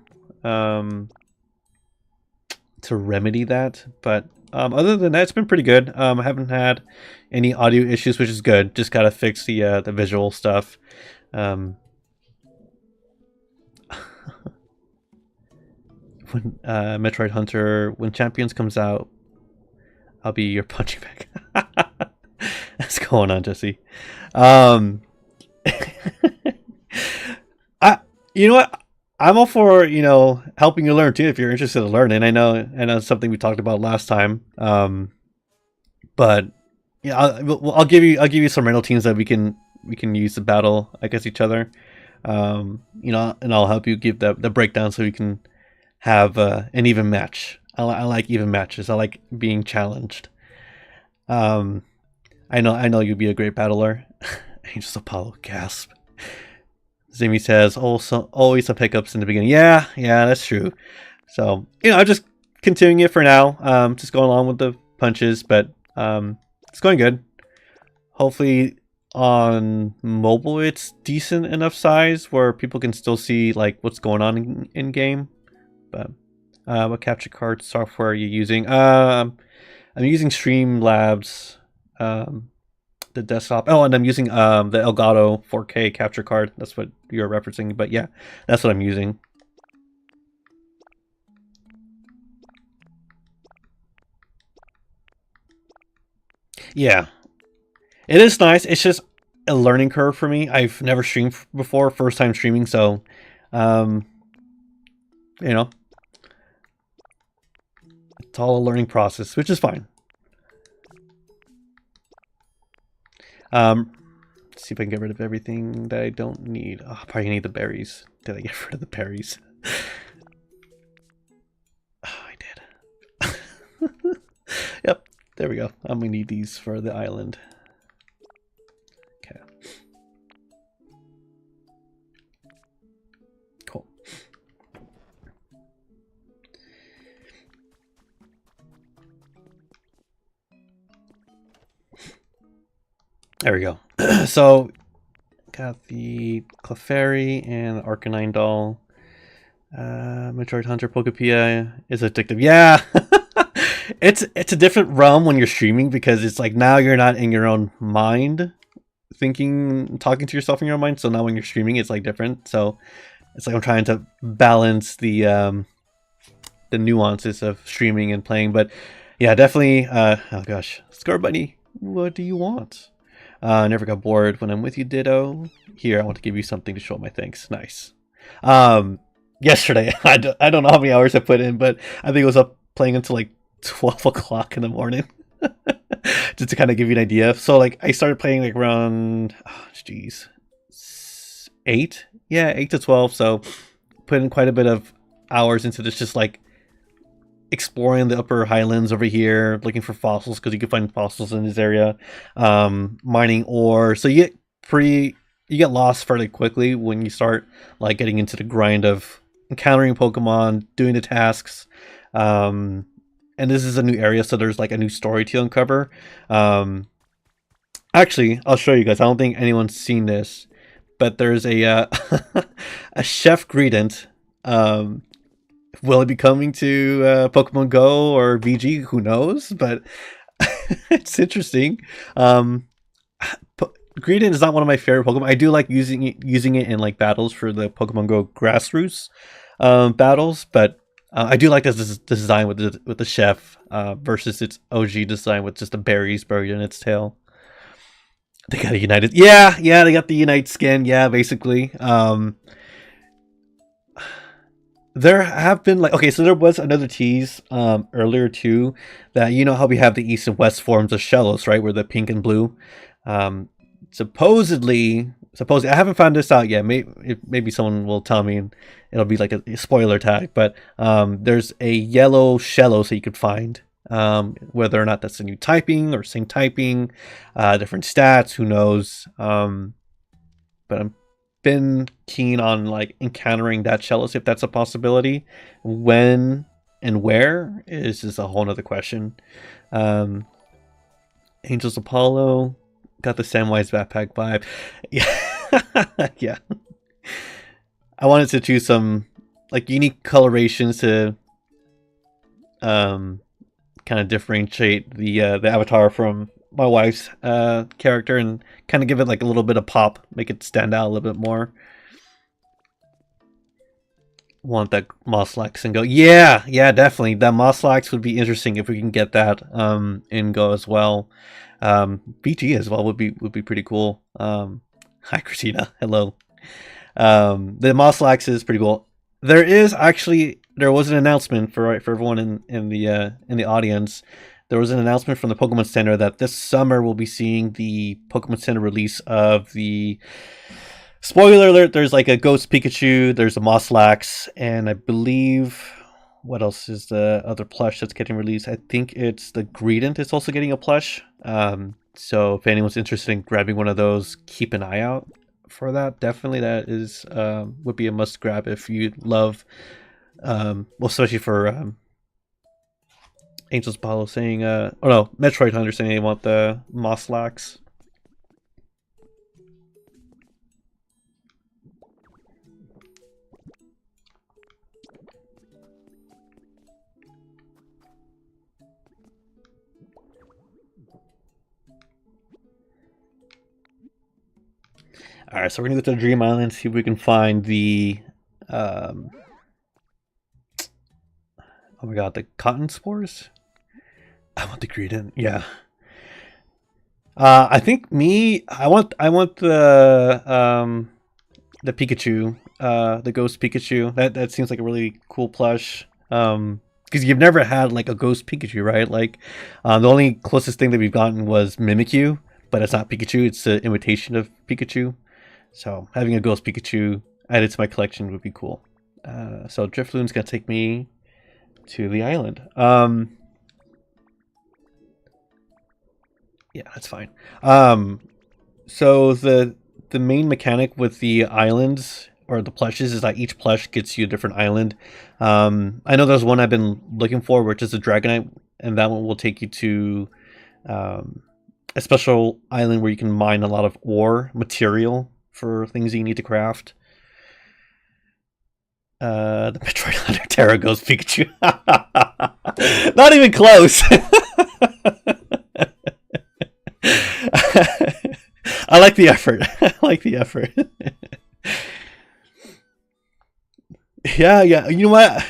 To remedy that, but other than that, it's been pretty good. I haven't had any audio issues, which is good. Just gotta fix the visual stuff. When Metroid Hunter, when Champions comes out, I'll be your punching bag. What's going on, Jesse? You know what? I'm all for, you know, helping you learn too if you're interested in learning. I know it's something we talked about last time. But yeah, I'll give you some rental teams that we can use to battle against each other. You know, and I'll help you give the breakdown so you can have an even match. I like even matches. I like being challenged. I know you'd be a great battler. Angels Apollo, gasp. Zimmy says, also always some hiccups in the beginning. Yeah, that's true. So, you know, I'm just continuing it for now. Just going along with the punches, but it's going good. Hopefully on mobile it's decent enough size where people can still see like what's going on in game. But what capture card software are you using? I'm using Streamlabs, the desktop. Oh, and I'm using the Elgato 4K capture card. That's what you're referencing. But yeah, that's what I'm using. Yeah, it is nice. It's just a learning curve for me. I've never streamed before, first time streaming, so um, you know, it's all a learning process, which is fine. Let's see if I can get rid of everything that I don't need. Oh, I probably need the berries. Did I get rid of the berries? Oh, I did. Yep, there we go. I'm gonna need these for the island. Okay. Cool. There we go. So, got the Clefairy and Arcanine doll. Metroid Hunter Pokopia is addictive. Yeah, it's a different realm when you're streaming because it's like now you're not in your own mind, talking to yourself in your own mind. So now when you're streaming, it's like different. So it's like I'm trying to balance the nuances of streaming and playing. But yeah, definitely. Oh gosh, Scar Bunny, what do you want? Never got bored when I'm with you, Ditto. Here, I want to give you something to show my thanks. Nice. Yesterday, I don't know how many hours I put in, but I think it was up playing until like 12 o'clock in the morning. Just to kind of give you an idea. So like I started playing like around, oh, geez, 8? Yeah, 8 to 12. So put in quite a bit of hours into this, just like exploring the upper highlands over here, looking for fossils because you can find fossils in this area, mining ore. So you get lost fairly quickly when you start like getting into the grind of encountering Pokemon, doing the tasks. And this is a new area, so there's like a new story to uncover. Actually, I'll show you guys. I don't think anyone's seen this, but there's a a Chef Greedent. Will it be coming to Pokemon Go or VG? Who knows? But it's interesting. Greedent is not one of my favorite Pokemon. I do like using it in like battles for the Pokemon Go grassroots battles, but I do like this design with the chef versus its OG design with just the berries buried in its tail. They got a United, yeah, they got the Unite skin, yeah, basically. There have been like, okay, so there was another tease earlier too, that you know how we have the East and West forms of Shellos, right, where the pink and blue. Supposedly, I haven't found this out yet. Maybe someone will tell me, and it'll be like a spoiler tag. But there's a yellow Shellos that you could find. Whether or not that's a new typing or same typing, different stats, who knows? But I'm been keen on like encountering that Shellos if that's a possibility. When and where is just a whole nother question. Angels Apollo got the Samwise backpack vibe. Yeah. Yeah. I wanted to choose some like unique colorations to kind of differentiate the avatar from my wife's character and kind of give it like a little bit of pop, make it stand out a little bit more. Want that Moslax and Go? Yeah, definitely. That Moslax would be interesting if we can get that in Go as well. BG as well would be pretty cool. Hi Christina, hello. The Moslax is pretty cool. There was an announcement for everyone in the audience. There was an announcement from the Pokemon Center that this summer we'll be seeing the Pokemon Center release of the, spoiler alert, there's like a Ghost Pikachu, there's a Moslax, and I believe, what else is the other plush that's getting released? I think it's the Greedent is also getting a plush. So if anyone's interested in grabbing one of those, keep an eye out for that. Definitely that is would be a must grab if you love, well, especially for Angels Apollo saying, oh no, Metroid Hunter saying they want the Moslax. Alright, so we're gonna go to Dream Island, see if we can find the um oh my god, the cotton spores? I want the Greedent, yeah. I think I want the Pikachu, the Ghost Pikachu. That seems like a really cool plush. Because you've never had like a Ghost Pikachu, right? Like, the only closest thing that we've gotten was Mimikyu, but it's not Pikachu. It's an imitation of Pikachu. So having a Ghost Pikachu added to my collection would be cool. So Drifloon's gonna take me to the island. Yeah, that's fine. So the main mechanic with the islands or the plushes is that each plush gets you a different island. I know there's one I've been looking for, which is a Dragonite, and that one will take you to a special island where you can mine a lot of ore material for things that you need to craft. The Metroid Hunter Terra Ghost Pikachu. Not even close. I like the effort. I like the effort. Yeah. You know what?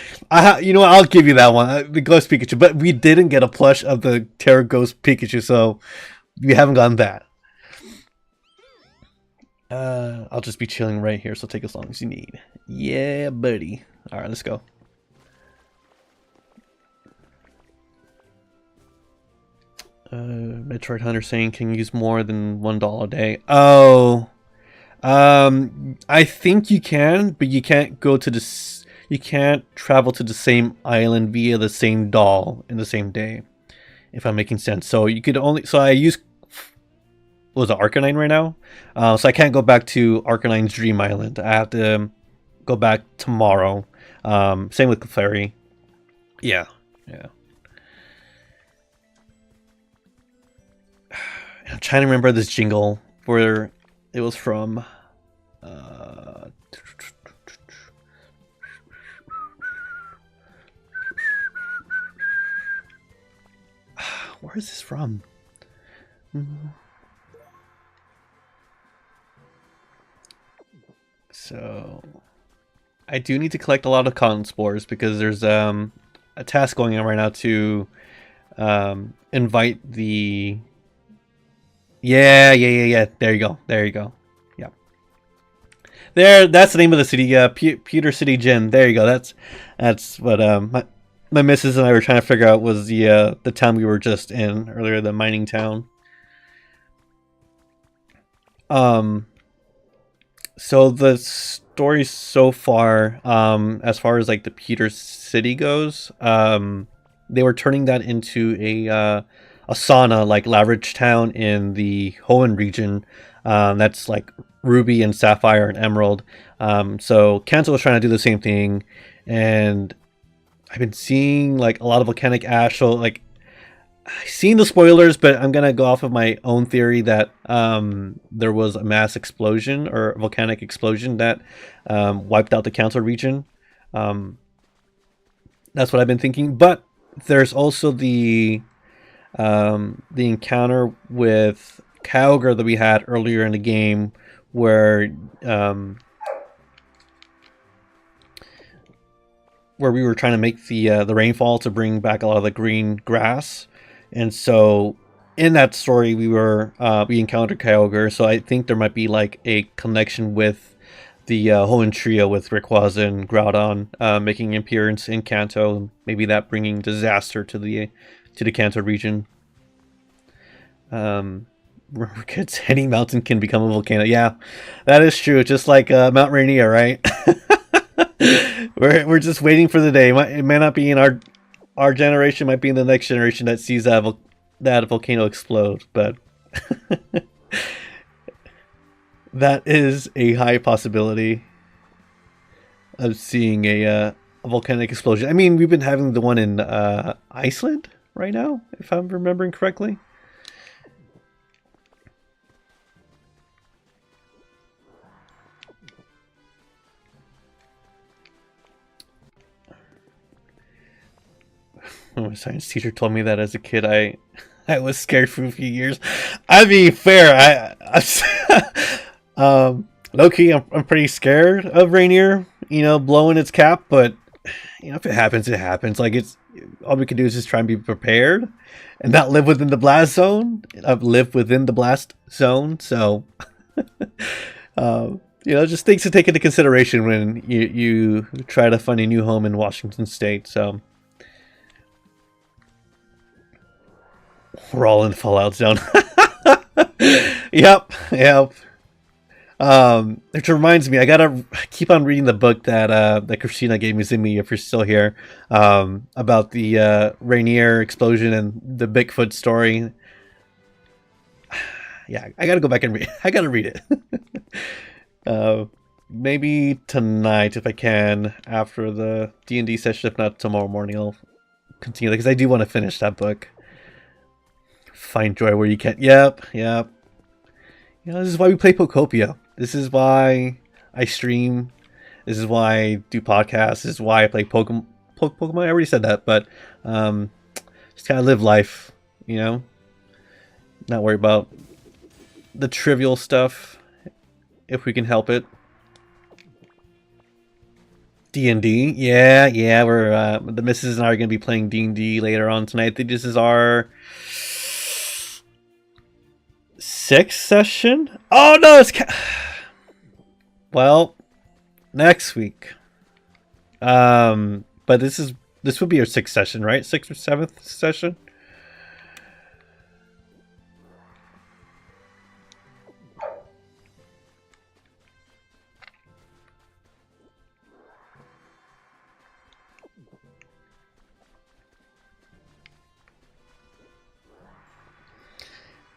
You know what? I'll give you that one. The Ghost Pikachu. But we didn't get a plush of the Terra Ghost Pikachu, so we haven't gotten that. I'll just be chilling right here, so take as long as you need. Yeah, buddy. All right, let's go. Metroid Hunter saying can use more than $1 a day. Oh, I think you can, but you can't go to this. You can't travel to the same island via the same doll in the same day. If I'm making sense. So you could only. So I use. What was it, Arcanine right now? So I can't go back to Arcanine's Dream Island. I have to go back tomorrow. Same with Clefairy. Yeah. I'm trying to remember this jingle where it was from. Where is this from? So I do need to collect a lot of cotton spores because there's a task going on right now to invite the yeah. There you go. Yeah. That's the name of the city. Pewter City Gym. There you go. That's what my missus and I were trying to figure out was the town we were just in earlier, the mining town. So the story so far, as far as like the Pewter City goes, they were turning that into a sauna, like Laveridge Town in the Hoenn region. That's like Ruby and Sapphire and Emerald. So Kanto was trying to do the same thing, and I've been seeing like a lot of volcanic ash. So like I've seen the spoilers, but I'm gonna go off of my own theory that there was a mass explosion or a volcanic explosion that wiped out the Kanto region. That's what I've been thinking. But there's also the encounter with Kyogre that we had earlier in the game, where we were trying to make the rainfall to bring back a lot of the green grass, and so in that story we encountered Kyogre. So I think there might be like a connection with the Hoenn trio with Rayquaza and Groudon making an appearance in Kanto, and maybe that bringing disaster to the Kanto region. Remember, kids, any mountain can become a volcano. Yeah, that is true. Just like Mount Rainier, right? we're just waiting for the day. It may not be in our generation. Might be in the next generation that sees that volcano explode. But that is a high possibility of seeing a volcanic explosion. I mean, we've been having the one in Iceland right now, if I'm remembering correctly. My science teacher told me that as a kid I was scared for a few years. I mean, fair. Low key, I'm pretty scared of Rainier, blowing its cap, but if it happens, it happens. Like, it's all we can do is just try and be prepared and not live within the blast zone. Live within the blast zone. So, just things to take into consideration when you try to find a new home in Washington State. So, we're all in the Fallout zone. Yep. Which reminds me, I gotta keep on reading the book that Christina gave me, Zimmy, if you're still here, about the Rainier explosion and the Bigfoot story. Yeah, I gotta go back and read. I gotta read it. Maybe tonight if I can, after the D&D session. If not tomorrow morning, I'll continue because I do want to finish that book. Find joy where you can. Yep. This is why we play Pokopia. This is why I stream. This is why I do podcasts. This is why I play Pokemon. I already said that, but just kind of live life, not worry about the trivial stuff if we can help it. D&D, yeah. We're the missus and I are going to be playing D&D later on tonight. This is our 6th session. Oh no, well, next week. But this would be our 6th session, right? 6th or 7th session.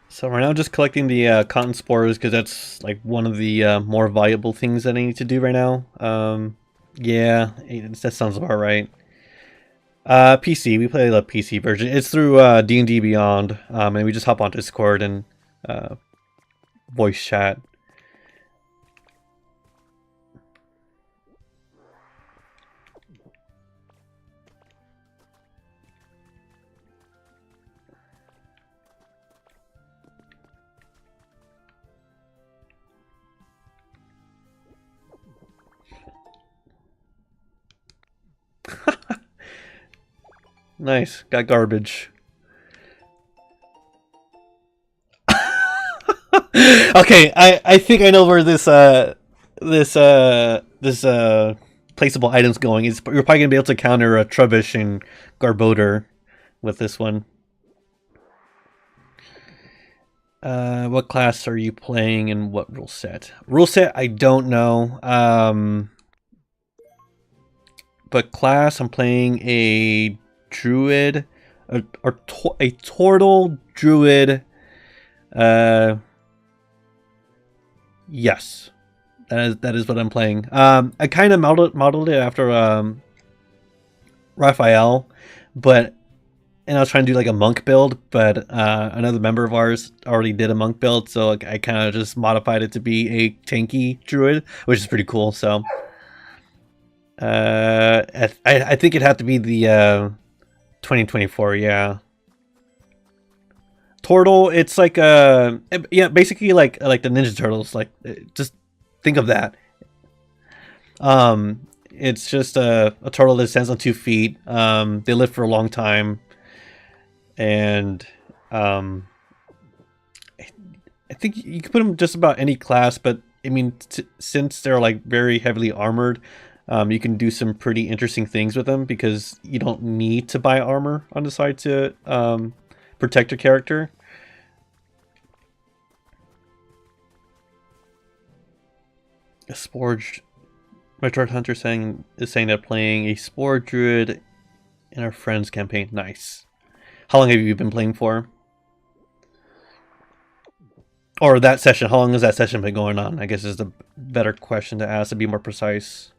So right now I'm just collecting the cotton spores because that's like one of the more valuable things that I need to do right now. Yeah, that sounds about right. PC, we play the PC version. It's through D&D Beyond, and we just hop on Discord and voice chat. Nice, got garbage. Okay, I think I know where this placeable item's going. You're probably gonna be able to counter a Trubbish and Garbodor with this one. What class are you playing and what rule set? Rule set, I don't know. But class, I'm playing a druid, a turtle druid. Yes, that is what I'm playing. I kind of modeled it after Raphael, and I was trying to do like a monk build, but another member of ours already did a monk build, so I kind of just modified it to be a tanky druid, which is pretty cool. So I think it'd have to be the 2024, yeah. Turtle, it's like basically like the Ninja Turtles. Like, just think of that. It's just a turtle that stands on 2 feet. They live for a long time, and I think you can put them just about any class. But I mean, since they're like very heavily armored, you can do some pretty interesting things with them because you don't need to buy armor on the side to protect your character. A Spore Metroid Hunter is saying that playing a Spore Druid in our friends campaign. Nice. How long have you been playing for? Or that session, how long has that session been going on? I guess is the better question to ask to be more precise.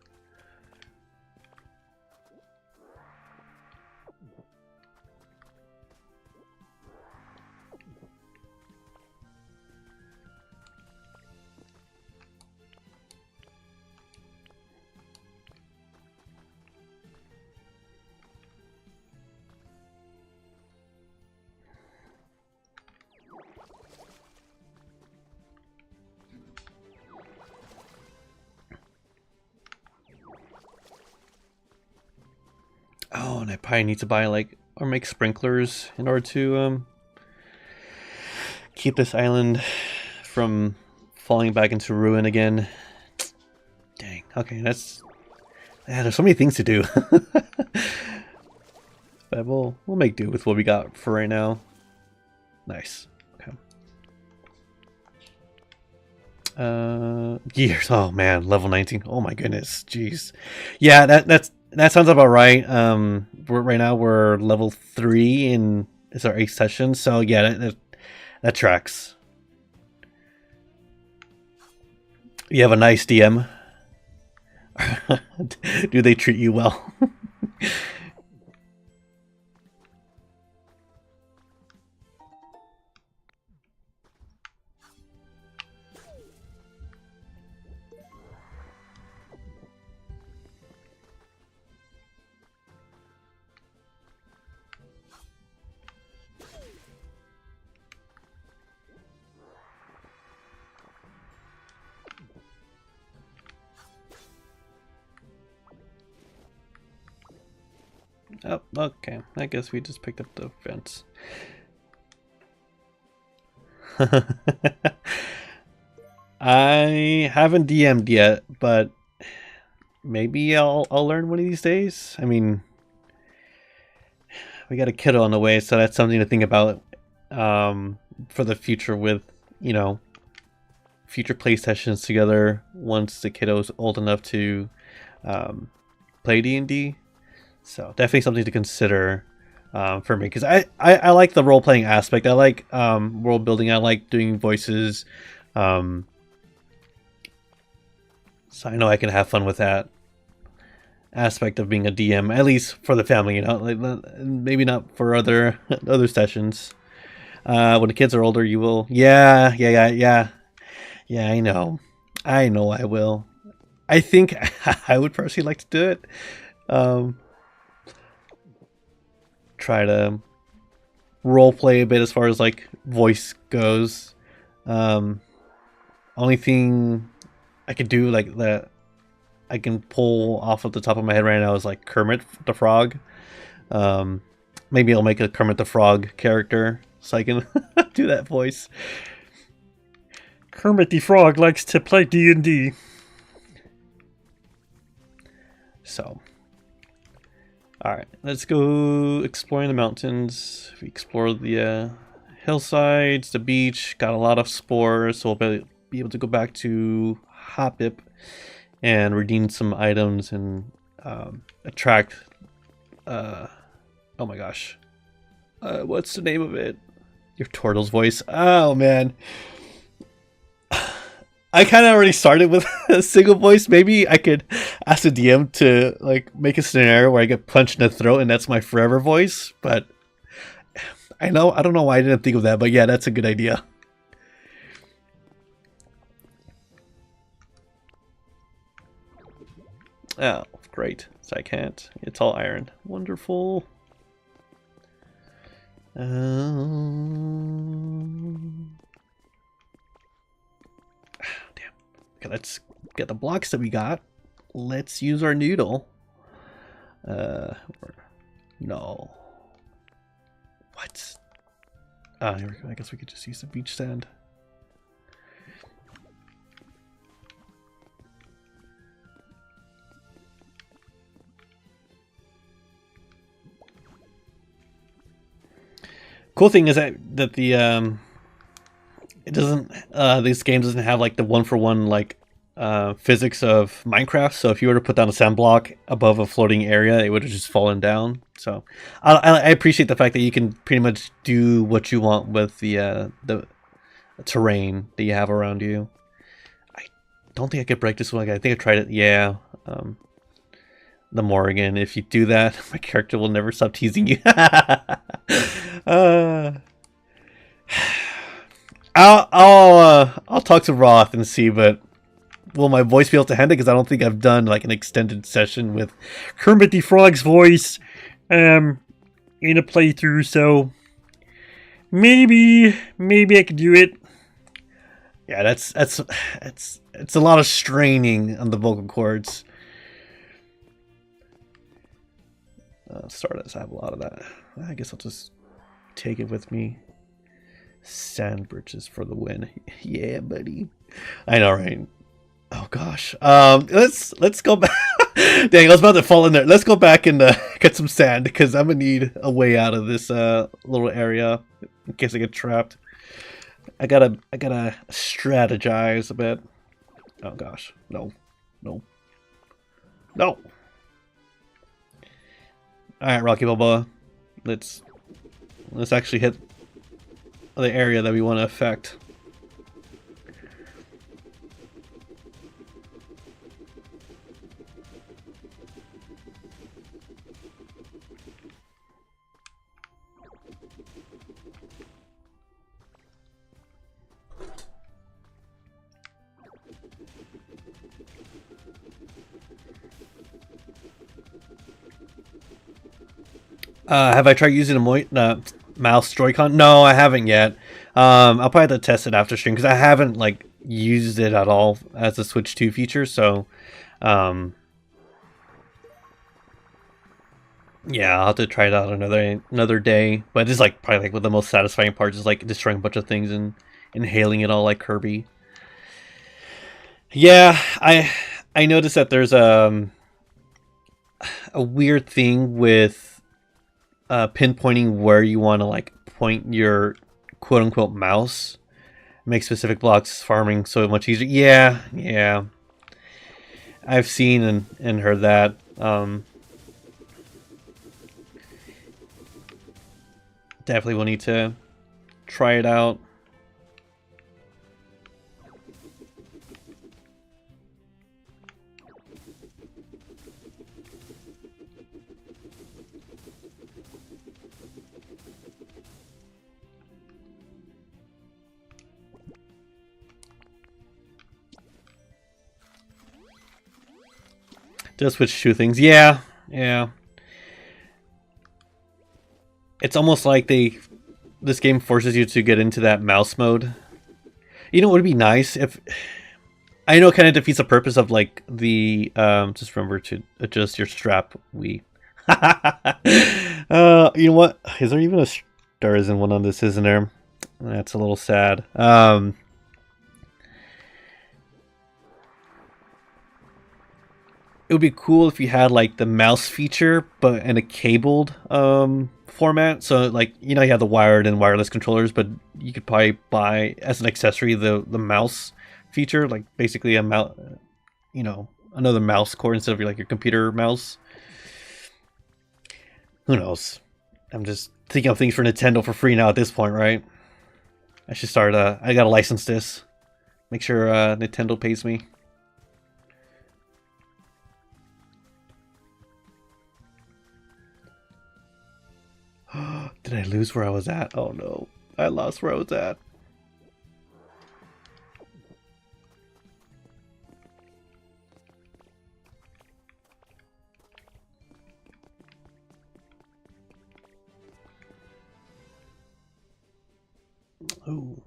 and I probably need to buy like or make sprinklers in order to keep this island from falling back into ruin again. Dang. Okay, that's there's so many things to do. But we'll make do with what we got for right now. Nice. Okay. Gears. Oh man, level 19. Oh my goodness. Jeez. Yeah, that sounds about right. Right now we're level 3 and it's our 8th session. So yeah, that tracks. You have a nice DM. Do they treat you well? Oh, okay. I guess we just picked up the fence. I haven't DM'd yet, but maybe I'll learn one of these days. I mean, we got a kiddo on the way, so that's something to think about for the future with, you know, future play sessions together once the kiddo's old enough to play D&D. So definitely something to consider for me, because I like the role-playing aspect. I like world building. I like doing voices. So I know I can have fun with that aspect of being a DM, at least for the family, you know, like maybe not for other sessions. When the kids are older, you will. Yeah. I know I will. I think I would personally like to do it. Try to role play a bit as far as like voice goes. Only thing I could do like that I can pull off of the top of my head right now is like Kermit the Frog. Maybe I'll make a Kermit the Frog character so I can do that voice. Kermit the Frog likes to play D&D. So, alright, let's go exploring the mountains. We explored the hillsides, the beach, got a lot of spores, so we'll be able to go back to Hopip and redeem some items and attract, oh my gosh, what's the name of it? Your turtle's voice. Oh man. I kind of already started with a single voice. Maybe I could ask the DM to like make a scenario where I get punched in the throat and that's my forever voice. But I don't know why I didn't think of that. But yeah, that's a good idea. Oh, great. So I can't. It's all iron. Wonderful. Damn. Okay, let's get the blocks that we got. Let's use our noodle. No. What? Ah, here we go. I guess we could just use the beach sand. Cool thing is that the it doesn't this game doesn't have like the one-for-one like physics of Minecraft. So if you were to put down a sand block above a floating area, it would have just fallen down. So I appreciate the fact that you can pretty much do what you want with the terrain that you have around you. I don't think I could break this one. I think I tried it. Yeah. The Morrigan. If you do that, my character will never stop teasing you. I'll talk to Roth and see, but will my voice be able to handle it? Because I don't think I've done like an extended session with Kermit the Frog's voice in a playthrough, so maybe I could do it. Yeah, it's a lot of straining on the vocal cords. Stardust, I have a lot of that. I guess I'll just take it with me. Sand bridges for the win. Yeah, buddy. I know, right? Oh gosh. Let's go back. Dang, I was about to fall in there. Let's go back and get some sand because I'm gonna need a way out of this little area in case I get trapped. I gotta strategize a bit. Oh gosh, no, no, no. All right, Rocky Balboa. Let's actually hit the area that we want to affect. Have I tried using a mouse Joy-Con? No, I haven't yet. I'll probably have to test it after stream because I haven't like used it at all as a Switch 2 feature. So, yeah, I'll have to try it out another day. But this is like probably like one of the most satisfying parts is like destroying a bunch of things and inhaling it all like Kirby. Yeah, I noticed that there's a weird thing with pinpointing where you want to like point your quote unquote mouse. Make specific blocks farming so much easier. Yeah. I've seen and heard that. Definitely will need to try it out. Just switch two things. Yeah. It's almost like this game forces you to get into that mouse mode. You know, it would be nice if I know it kind of defeats the purpose of like the just remember to adjust your strap Wii. You know what? Is there even a there isn't one on this, isn't there? That's a little sad. It would be cool if you had like the mouse feature, but in a cabled format. So like you know you have the wired and wireless controllers, but you could probably buy as an accessory the mouse feature, like basically a mouse, you know, another mouse cord instead of like your computer mouse. Who knows? I'm just thinking of things for Nintendo for free now at this point, right? I should start. I gotta license this. Make sure Nintendo pays me. Did I lose where I was at? Oh no, I lost where I was at. Oh, I'm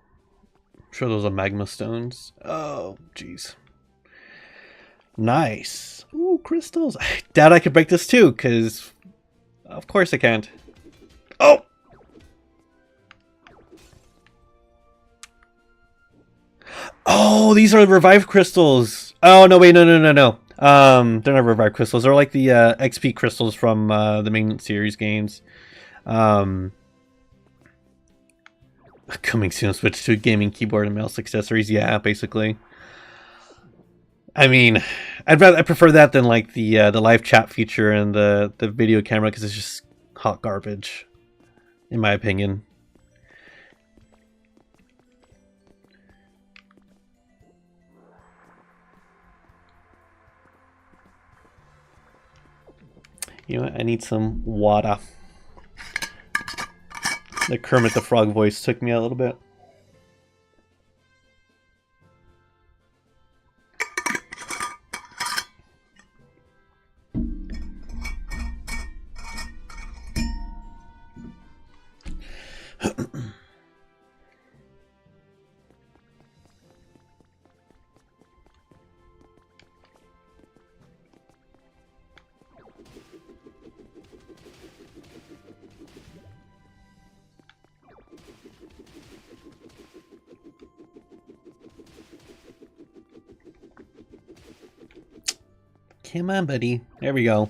sure those are magma stones. Oh, jeez. Nice. Ooh, crystals. I doubt I could break this too, because of course I can't. Oh! Oh, these are revived crystals. Oh, no, wait, no. They're not revived crystals. They're like the XP crystals from the main series games. Coming soon, Switch 2 gaming keyboard and mouse accessories. Yeah, basically. I mean, I prefer that than like the live chat feature and the video camera because it's just hot garbage, in my opinion. You know what? I need some water. The Kermit the Frog voice took me a little bit. Come on, buddy. There we go.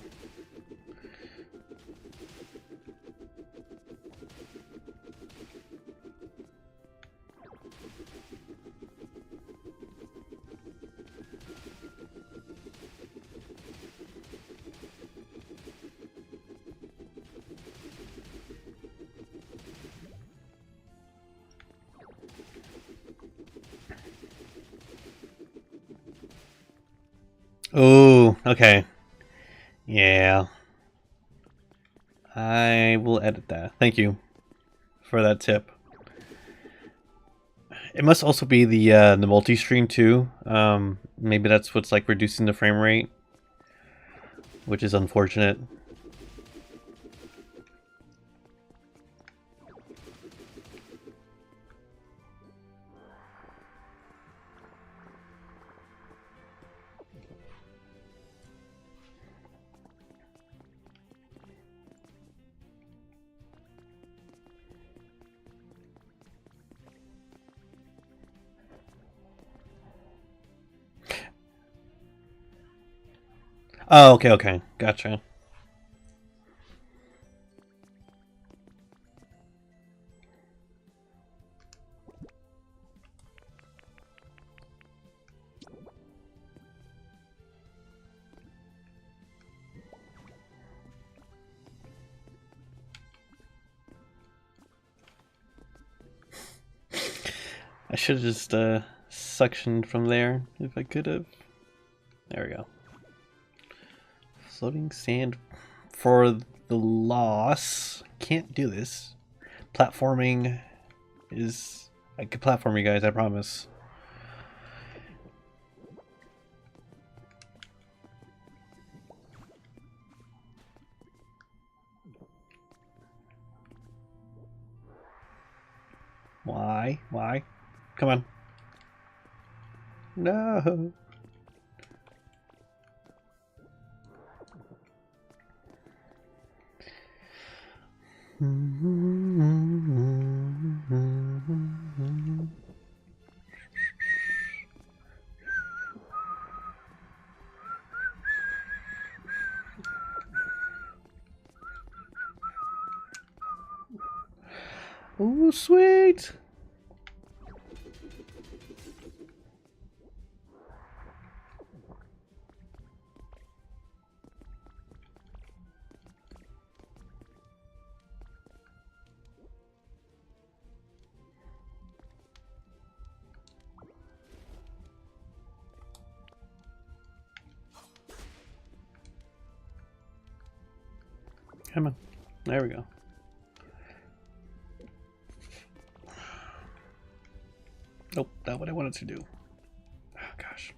Oh, okay. Yeah. I will edit that. Thank you for that tip. It must also be the multi-stream too. Maybe that's what's like reducing the frame rate, which is unfortunate. Oh, okay, okay. Gotcha. I should have just suctioned from there if I could have. There we go. Floating sand for the loss. Can't do this. Platforming is... I could platform you guys, I promise. Why? Why? Come on. No. Oh, sweet. Come on. There we go. Nope, not what I wanted to do. Oh, gosh.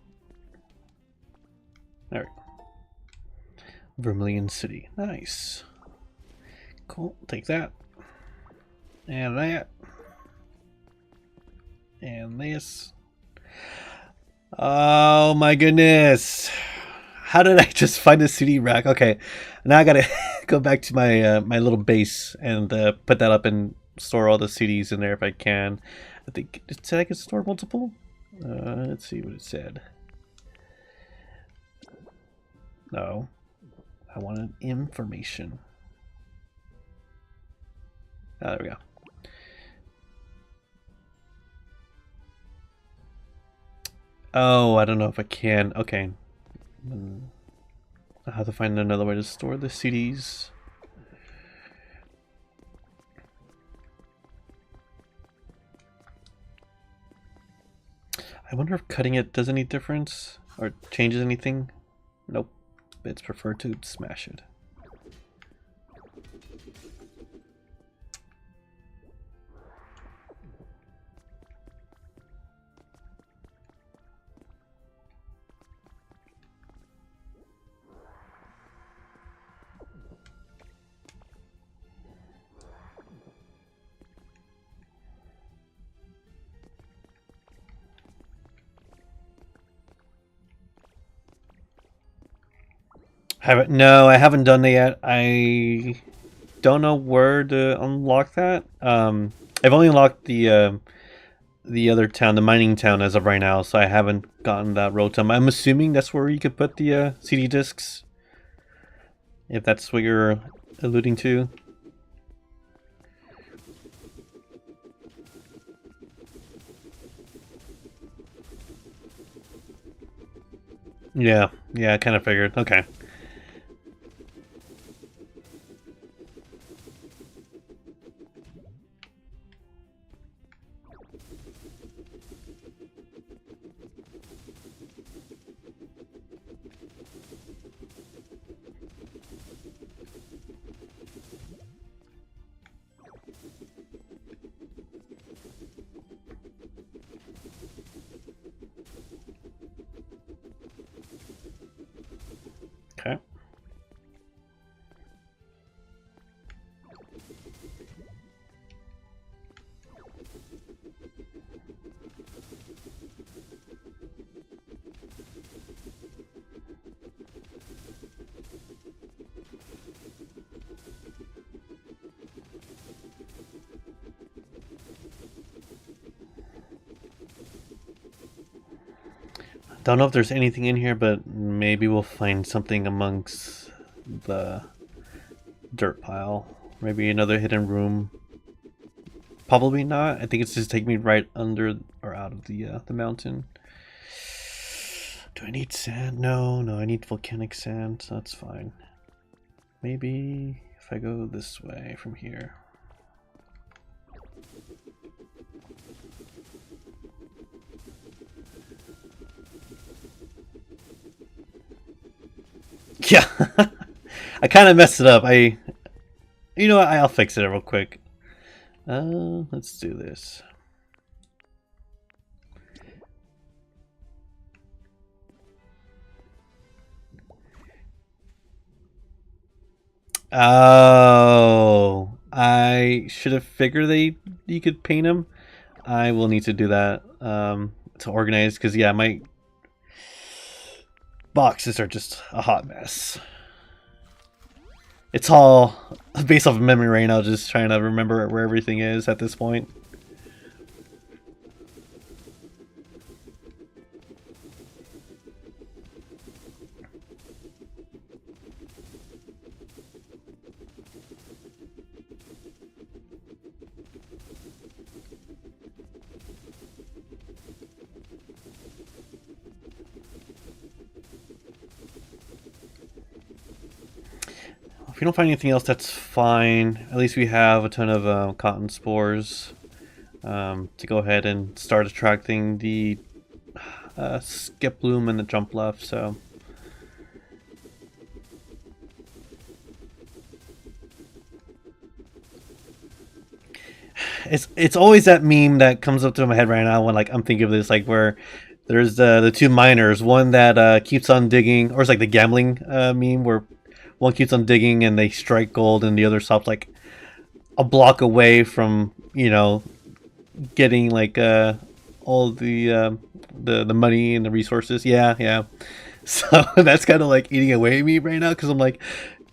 There we go. Vermilion City. Nice. Cool. Take that. And that. And this. Oh my goodness. How did I just find a CD rack? Okay. Now I gotta go back to my my little base and put that up and store all the CDs in there if I can. I think it said I could store multiple. Let's see what it said. No, I wanted information. Oh, there we go. Oh, I don't know if I can. Okay. I'll have to find another way to store the CDs. I wonder if cutting it does any difference or changes anything. Nope. It's preferred to smash it. No, I haven't done that yet. I don't know where to unlock that. I've only unlocked the the other town, the mining town, as of right now, so I haven't gotten that rotom. I'm assuming that's where you could put the CD discs, if that's what you're alluding to. Yeah, I kind of figured. Okay. Okay. Don't know if there's anything in here, but maybe we'll find something amongst the dirt pile. Maybe another hidden room. Probably not. I think it's just taking me right under or out of the mountain. Do I need sand? No, I need volcanic sand, so that's fine. Maybe if I go this way from here. Yeah, I kind of messed it up. You know what? I'll fix it real quick. Let's do this. Oh, I should have figured you could paint them. I will need to do that to organize, because yeah, my boxes are just a hot mess. It's all based off of memory right now, just trying to remember where everything is at this point. If we don't find anything else, that's fine. At least we have a ton of cotton spores to go ahead and start attracting the skip bloom and the jump left. So it's always that meme that comes up to my head right now when like I'm thinking of this, like where there's the two miners, one that keeps on digging, or it's like the gambling meme where one keeps on digging and they strike gold, and the other stops like a block away from, you know, getting like all the money and the resources. Yeah. So that's kind of like eating away at me right now, because I'm like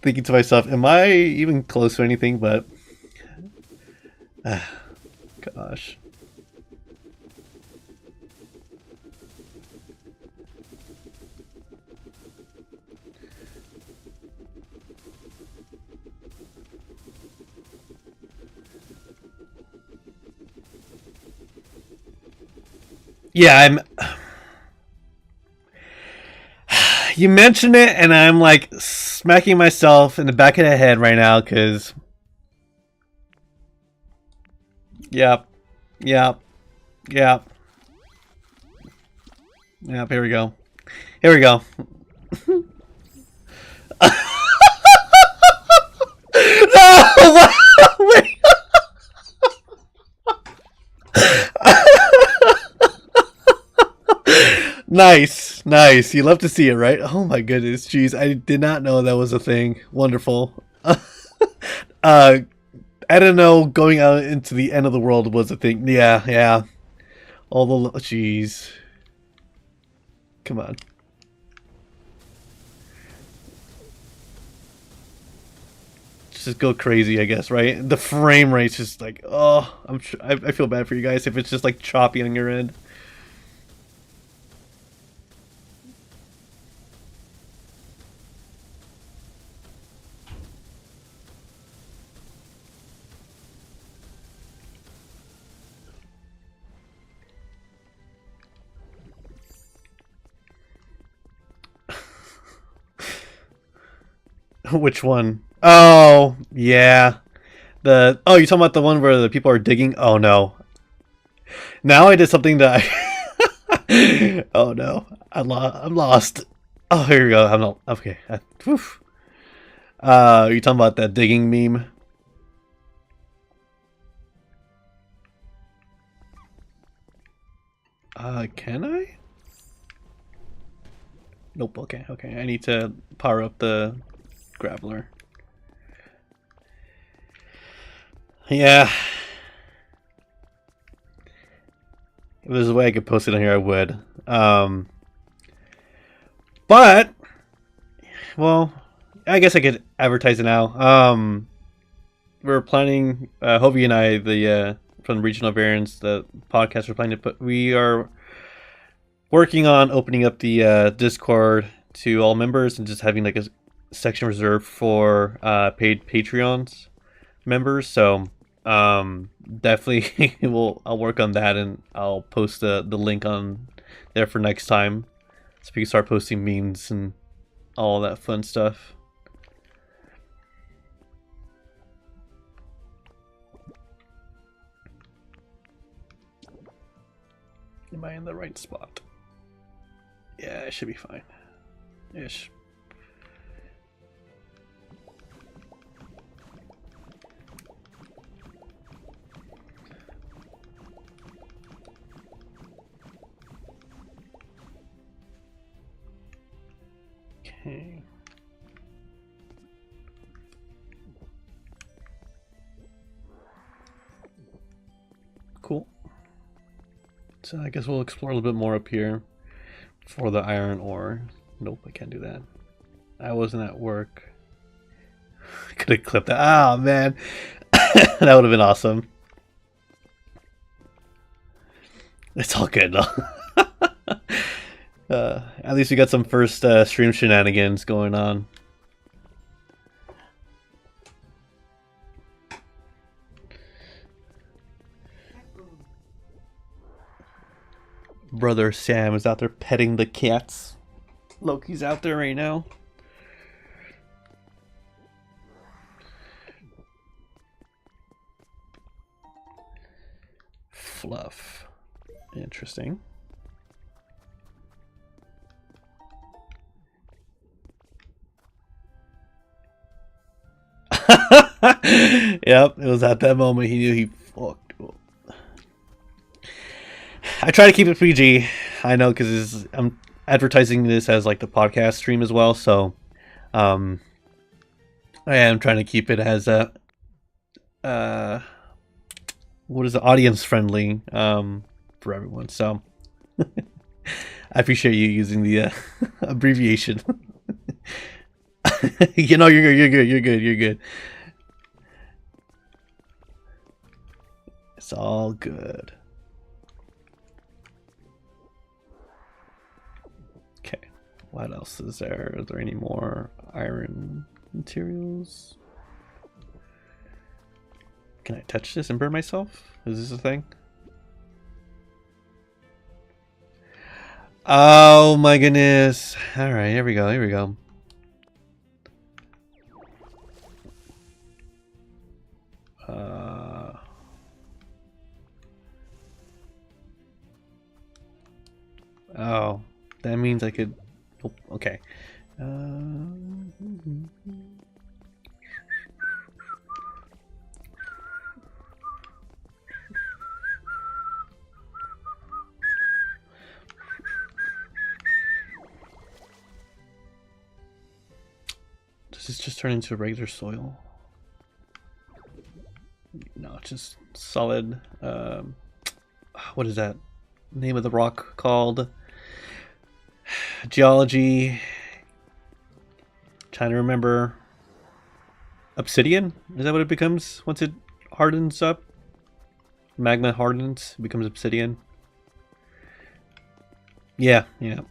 thinking to myself, am I even close to anything? But gosh. Yeah, you mentioned it, and I'm like smacking myself in the back of the head right now, because yep. Here we go. No! Wait. Nice. You love to see it, right? Oh my goodness, jeez, I did not know that was a thing. Wonderful. I don't know. Going out into the end of the world was a thing. Yeah. All the jeez. Come on. just go crazy, I guess, right? The frame rate's just like, oh, I feel bad for you guys if it's just like choppy on your end. Which one? Oh, yeah. You're talking about the one where the people are digging? Oh no. Now I did something that oh no. I'm lost. Oh, here we go. I'm not okay. You talking about that digging meme? Can I? Nope, okay. I need to power up the grappler. Yeah. If there's a way I could post it on here, I would. But, well, I guess I could advertise it now. We're planning, Hovey and I, from Regional Variants, the podcast we're planning to put, we are working on opening up the Discord to all members and just having like a section reserved for paid Patreons members. So definitely I'll work on that, and I'll post the link on there for next time, so we can start posting memes and all that fun stuff. Am I in the right spot? Yeah, it should be fine. Ish. Okay. Cool. So I guess we'll explore a little bit more up here for the iron ore. Nope, I can't do that. I wasn't at work. Could have clipped that. Ah, man. That would have been awesome. It's all good though. At least we got some first stream shenanigans going on. Brother Sam is out there petting the cats. Loki's out there right now. Fluff. Interesting. Yep, it was at that moment he knew he fucked up. I try to keep it PG. I know, because I'm advertising this as like the podcast stream as well, so I am trying to keep it as a what is it, audience friendly for everyone. So I appreciate you using the abbreviation. You know, you're good. It's all good. Okay, what else is there? Are there any more iron materials? Can I touch this and burn myself? Is this a thing? Oh my goodness. Alright, here we go. Oh, that means I could... Oh, okay. Does this just turn into regular soil? No, it's just solid. What is that name of the rock called? Geology. Trying to remember. Obsidian? Is that what it becomes once it hardens up? Magma hardens, it becomes obsidian. Yeah, yeah.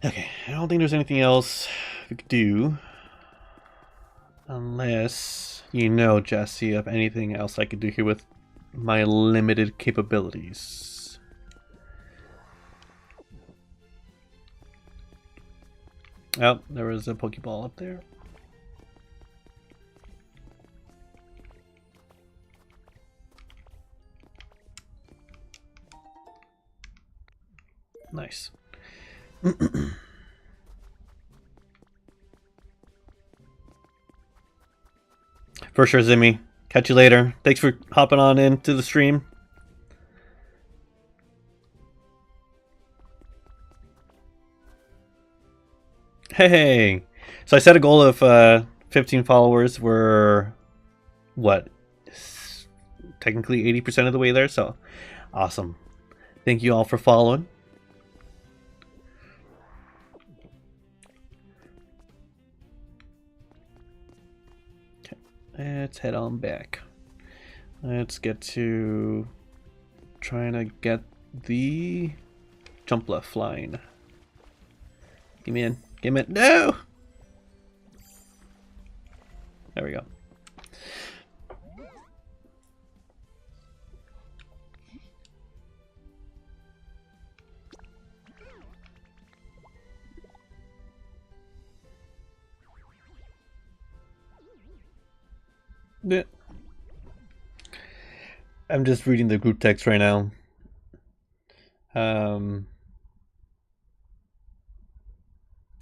Okay, I don't think there's anything else we could do. Unless you know, Jesse, of anything else I could do here with my limited capabilities. Oh, there was a Pokeball up there. Nice. For sure, Zimmy. Catch you later. Thanks for hopping on into the stream. Hey! So I set a goal of 15 followers. We're, what, technically 80% of the way there, so awesome. Thank you all for following. Okay, let's head on back. Let's get to trying to get the Jumpla flying. Give me in. Give me in. No! There we go. Yeah. I'm just reading the group text right now.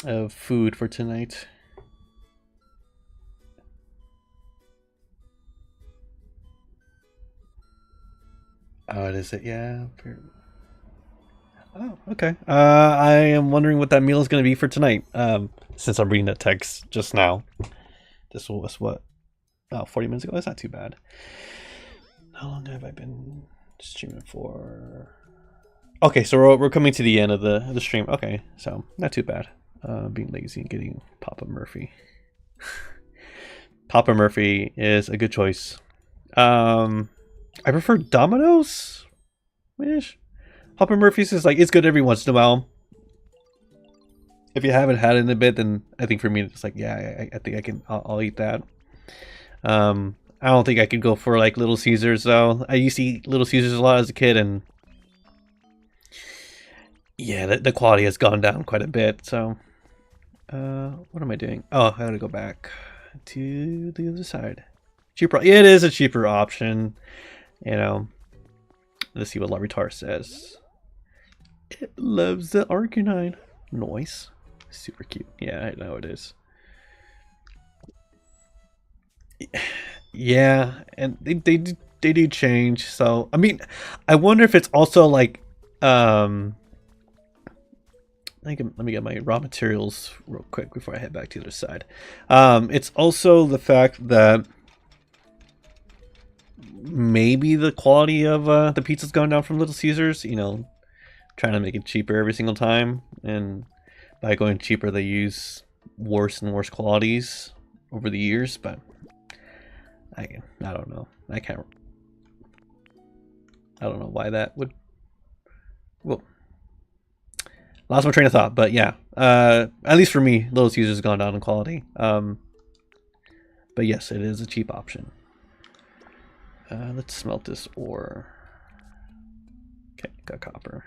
Of food for tonight. Oh, it is it? Yeah. Oh, okay. I am wondering what that meal is going to be for tonight. Since I'm reading that text just now. This was what? Oh, 40 minutes ago? That's not too bad. How long have I been streaming for? Okay, so we're coming to the end of the stream. Okay, so not too bad. Being lazy and getting Papa Murphy. Papa Murphy is a good choice. I prefer Domino's. Ish. Papa Murphy's is like, it's good every once in a while. If you haven't had it in a bit, then I think for me it's like, yeah, I think I'll eat that. I don't think I could go for like Little Caesars though. I used to eat Little Caesars a lot as a kid, and yeah, the quality has gone down quite a bit. So, what am I doing? Oh, I gotta go back to the other side. Cheaper. Yeah, it is a cheaper option. You know, let's see what Larvitar says. It loves the Arcanine. Noise. Super cute. Yeah, I know it is. Yeah, and they do change. So I mean, I wonder if it's also like let me get my raw materials real quick before I head back to the other side. It's also the fact that maybe the quality of the pizza's going down from Little Caesars. You know, trying to make it cheaper every single time, and by going cheaper, they use worse and worse qualities over the years. But I don't know. I don't know why that would. Well, lost my train of thought, but yeah. At least for me, Little Caesars has gone down in quality. But yes, it is a cheap option. Let's smelt this ore. Okay, got copper.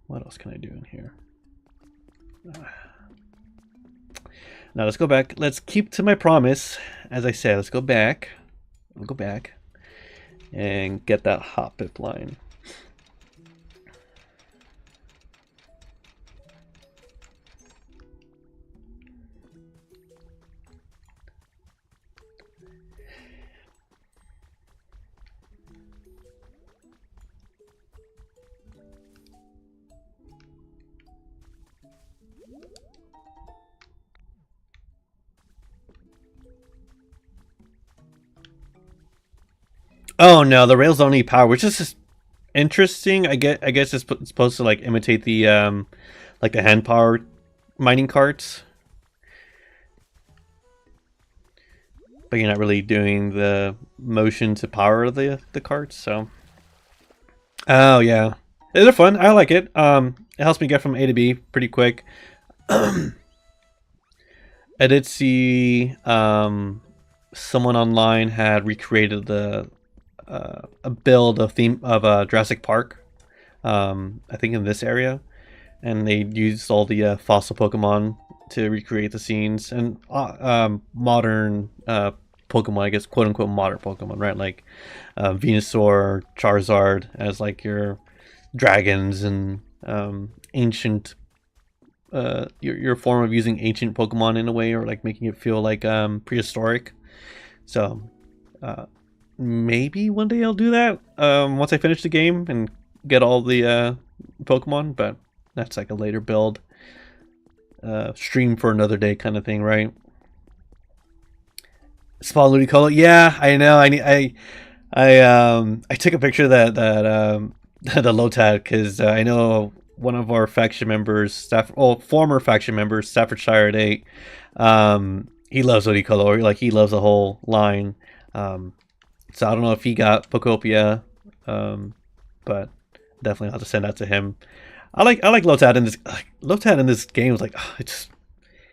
What else can I do in here? Now let's go back. Let's keep to my promise. As I said, let's go back. We'll go back and get that hot pip line. Oh no, the rails don't need power, which is just interesting. I guess it's supposed to like imitate the like the hand powered mining carts, but you're not really doing the motion to power the carts. So, oh yeah, they're fun. I like it. It helps me get from A to B pretty quick. I did see someone online had recreated the a build of theme of Jurassic Park. I think in this area, and they used all the fossil Pokemon to recreate the scenes and modern Pokemon, I guess, quote unquote modern Pokemon, right? Like Venusaur, Charizard as like your dragons and ancient. Your form of using ancient Pokemon in a way, or like making it feel like prehistoric. So maybe one day I'll do that once I finish the game and get all the Pokemon, but that's like a later build. Stream for another day kind of thing, right? Small Ludicolo. Yeah, I know. I took a picture of that the Lotad because I know one of our faction members, former faction members, Staffordshire at 8. He loves Ludicolo. Like he loves the whole line. So I don't know if he got Pokopia, but definitely have to send that to him. I like Lotad in this. Lotad in this game is like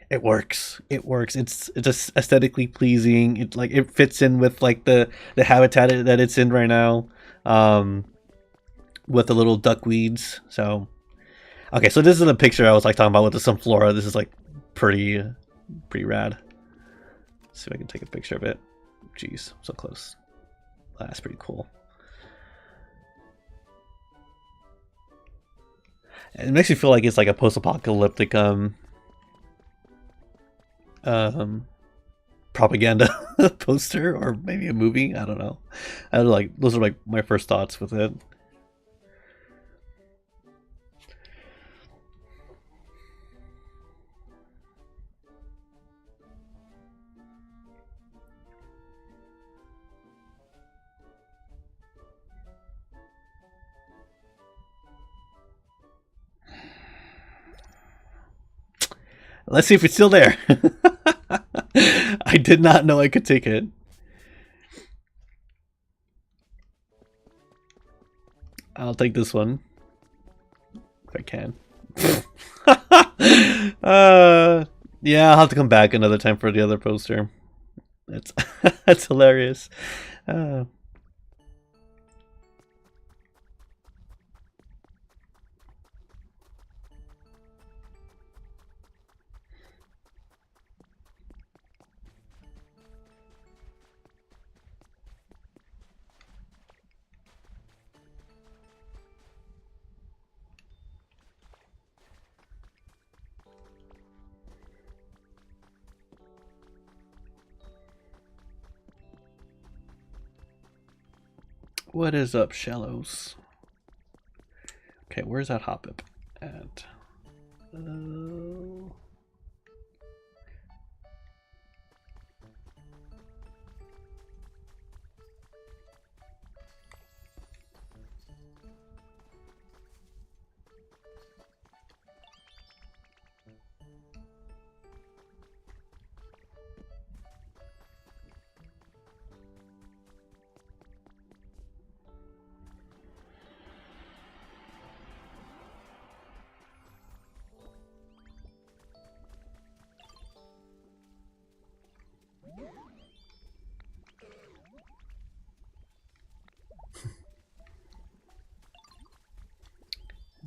it works. It works. It's just aesthetically pleasing. It fits in with like the habitat that it's in right now, with the little duckweeds. So okay, so this is a picture I was like talking about with the Sunflora. This is like pretty rad. Let's see if I can take a picture of it. Jeez, so close. That's pretty cool. It makes me feel like it's like a post-apocalyptic propaganda poster, or maybe a movie. I don't know. I don't like those are like my first thoughts with it. Let's see if it's still there. I did not know I could take it. I'll take this one. If I can. Yeah, I'll have to come back another time for the other poster. That's that's hilarious. What is up, Shallows? Okay, where's that Hoppip at?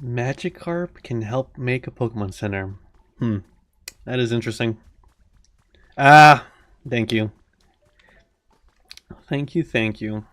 Magikarp can help make a Pokemon Center. That is interesting. Ah, thank you. Thank you, thank you.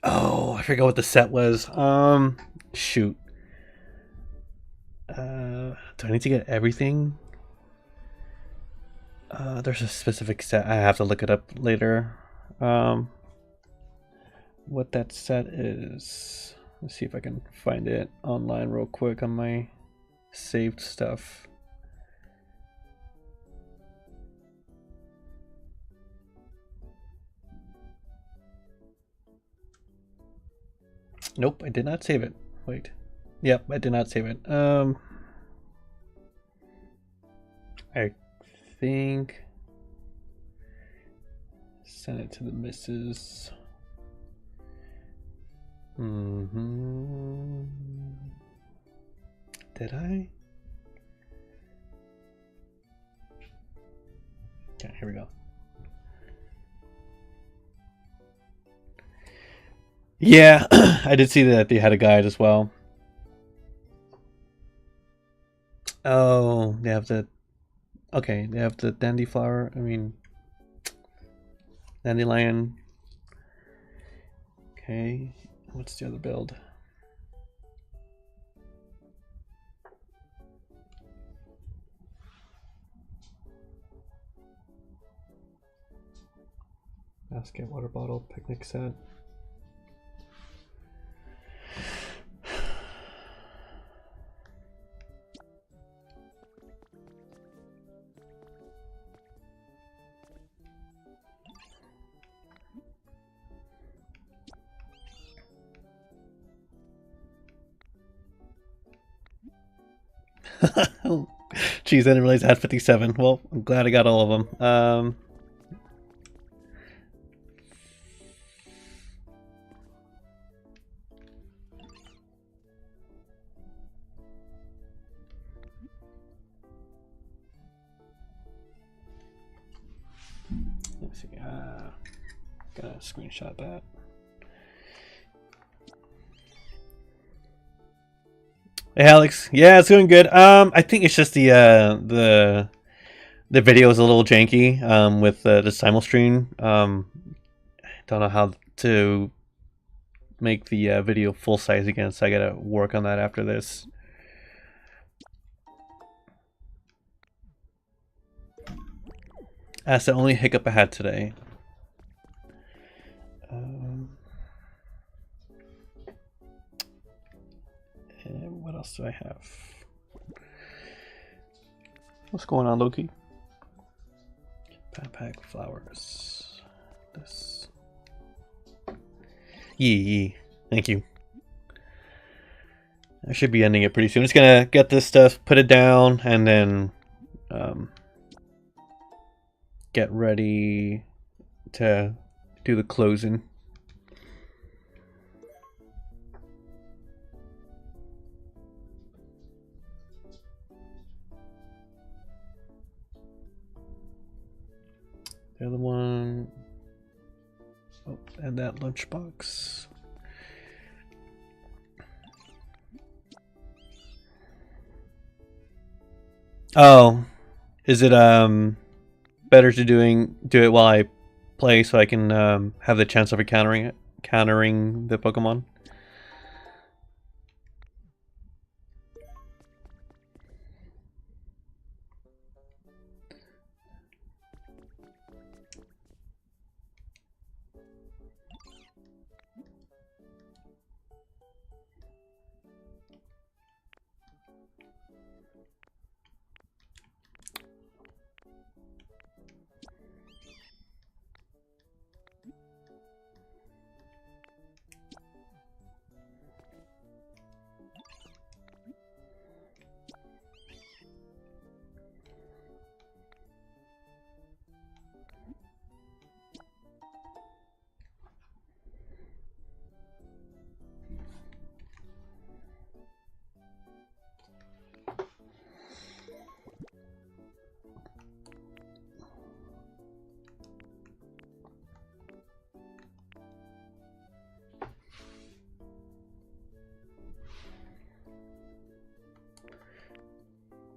Oh, I forgot what the set was. Shoot. Do I need to get everything? There's a specific set. I have to look it up later. What that set is. Let's see if I can find it online real quick on my saved stuff. Nope, I did not save it. Wait. Yep, I did not save it. I think send it to the missus. Did I? Okay, here we go. Yeah, I did see that they had a guide as well. Oh, they have the... Okay, they have the dandy flower. I mean... Dandelion. Okay, what's the other build? Basket, water bottle, picnic set. Jeez, I didn't realize I had 57. Well, I'm glad I got all of them. Let's see. Gotta screenshot that. Hey Alex, yeah, it's going good. I think it's just the video is a little janky with the simul stream. Don't know how to make the video full size again, so I gotta work on that after this. That's the only hiccup I had today. And what else do I have? What's going on, Loki? Backpack, flowers. This. Yee. Thank you. I should be ending it pretty soon. I'm just gonna get this stuff, put it down, and then get ready to do the closing. The other one, oh, and that lunchbox. Oh, is it better to do it while I play so I can have the chance of countering the Pokemon?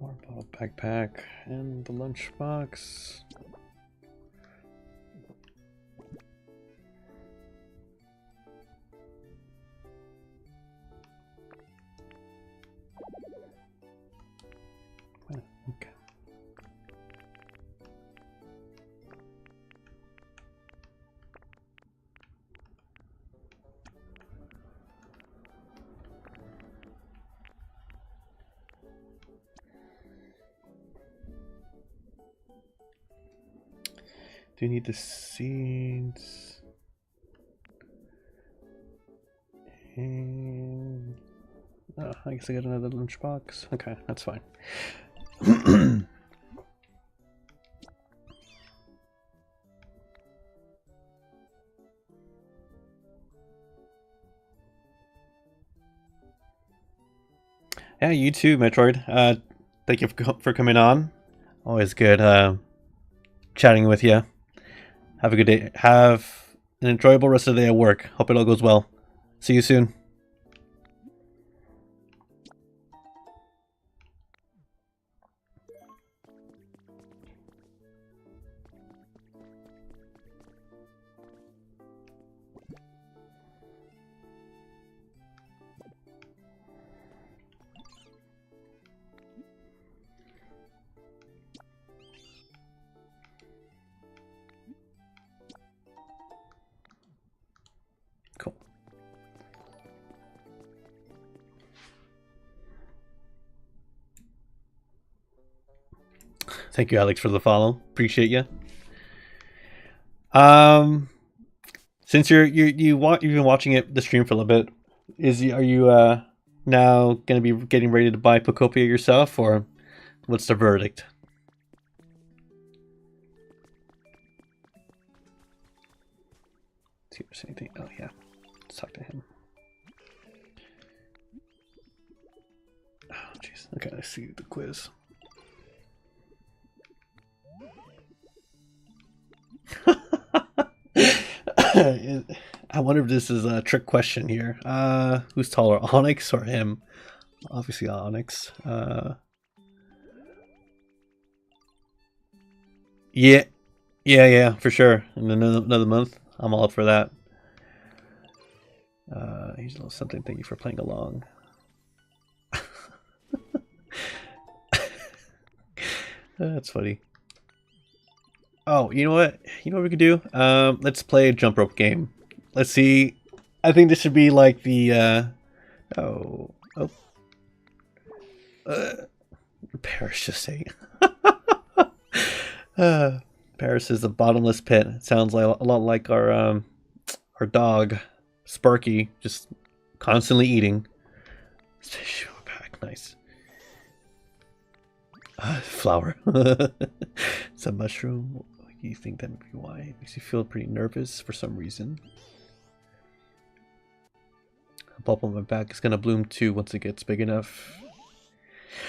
Water bottle, backpack, and the lunchbox. Do you need the seeds? And oh, I guess I got another lunchbox. Okay, that's fine. Yeah, you too, Metroid. Thank you for coming on. Always good chatting with you. Have a good day. Have an enjoyable rest of the day at work. Hope it all goes well. See you soon. Cool. Thank you, Alex, for the follow. Appreciate you. Since you've been watching the stream for a little bit, are you now gonna be getting ready to buy Pokopia yourself, or what's the verdict? See if there's anything. Oh yeah, let's talk to him. Oh jeez. Okay, let's see the quiz. I wonder if this is a trick question here. Who's taller, Onyx or him? Obviously Onyx. Yeah, for sure. In another month, I'm all up for that. Here's a little something. Thank you for playing along. That's funny. Oh, you know what? You know what we could do? Let's play a jump rope game. Let's see. I think this should be like the Paris just saying. Paris is a bottomless pit. It sounds like a lot like our dog, Sparky, just constantly eating. Back, nice. Flower. It's a mushroom. You think that may be why? It makes you feel pretty nervous for some reason. A bulb on my back is gonna bloom too once it gets big enough.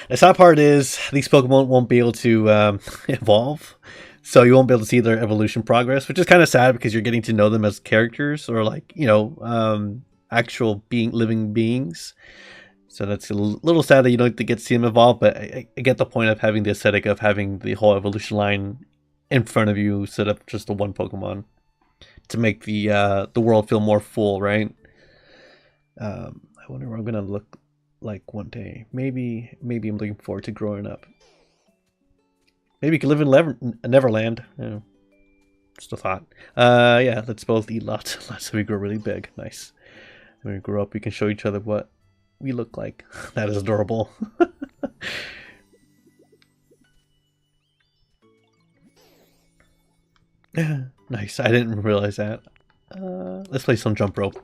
The sad part is these Pokemon won't be able to evolve, so you won't be able to see their evolution progress, which is kind of sad because you're getting to know them as characters or like, you know, actual living beings. So that's a little sad that you don't get to see them evolve, but I get the point of having the aesthetic of having the whole evolution line in front of you instead of just the one Pokemon to make the world feel more full, right? I wonder what I'm gonna look like one day. Maybe I'm looking forward to growing up. Maybe you could live in Neverland. Just a thought. Yeah, let's both eat lots so we grow really big. Nice. When we grow up, we can show each other what we look like. That is adorable. Nice. I didn't realize that. Let's play some jump rope.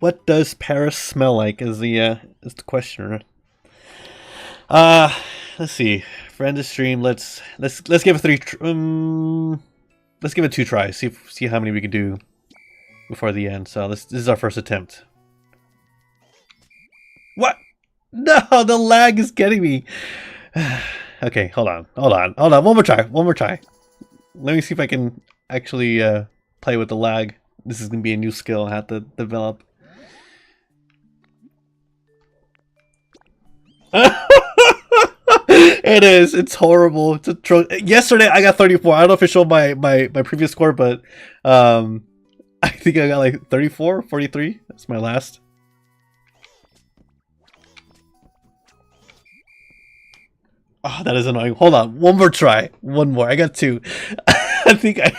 What does Paris smell like? Is the question. Let's see. For end of stream, let's give it let's give it 2 tries. See how many we can do before the end. So this is our first attempt. What? No, the lag is getting me. Okay, hold on. One more try. Let me see if I can actually play with the lag. This is gonna be a new skill I have to develop. It is. It's horrible. It's yesterday I got 34. I don't know if it showed my previous score, but I think I got like 34, 43. That's my last. Oh, that is annoying. Hold on. One more try. One more. I got 2. I think I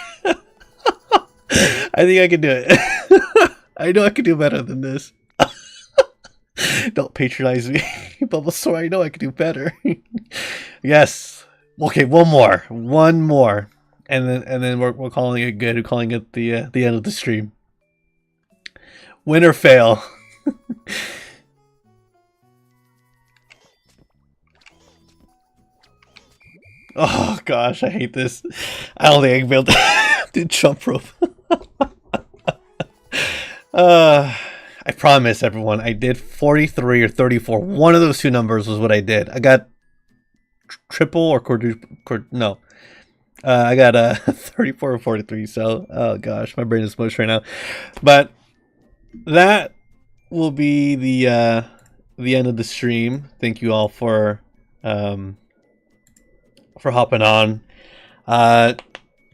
can do it. I know I can do better than this. Don't patronize me, Bulbasaur. I know I can do better. Yes. Okay, one more, and then we're calling it good. We're calling it the end of the stream. Win or fail. Oh gosh, I hate this. I don't think I can be able to do jump rope. I promise everyone, I did 43 or 34. One of those two numbers was what I did. I got triple or quadruple. No, I got 34 or 43. So, oh gosh, my brain is smushed right now. But that will be the end of the stream. Thank you all for hopping on.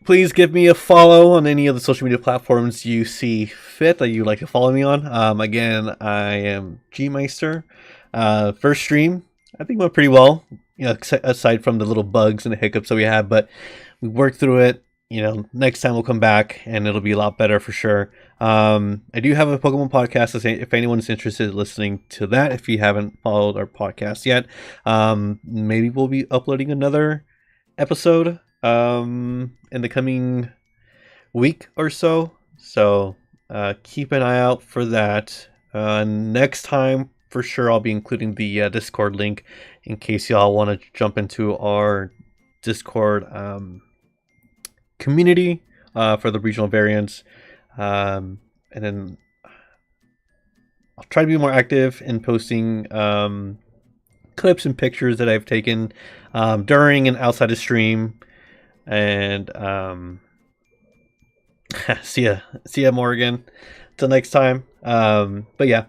Please give me a follow on any of the social media platforms you see fit that you'd like to follow me on. Again, I am Gmeister. First stream, I think went pretty well. You know, aside from the little bugs and the hiccups that we had, but we worked through it. You know, next time we'll come back and it'll be a lot better for sure. I do have a Pokemon podcast. If anyone's interested in listening to that, if you haven't followed our podcast yet, maybe we'll be uploading another episode in the coming week or so. So keep an eye out for that. Next time, for sure, I'll be including the Discord link in case y'all want to jump into our Discord community for the regional variants. And then I'll try to be more active in posting clips and pictures that I've taken during and outside the stream. And see ya Morgan. Till next time. But yeah,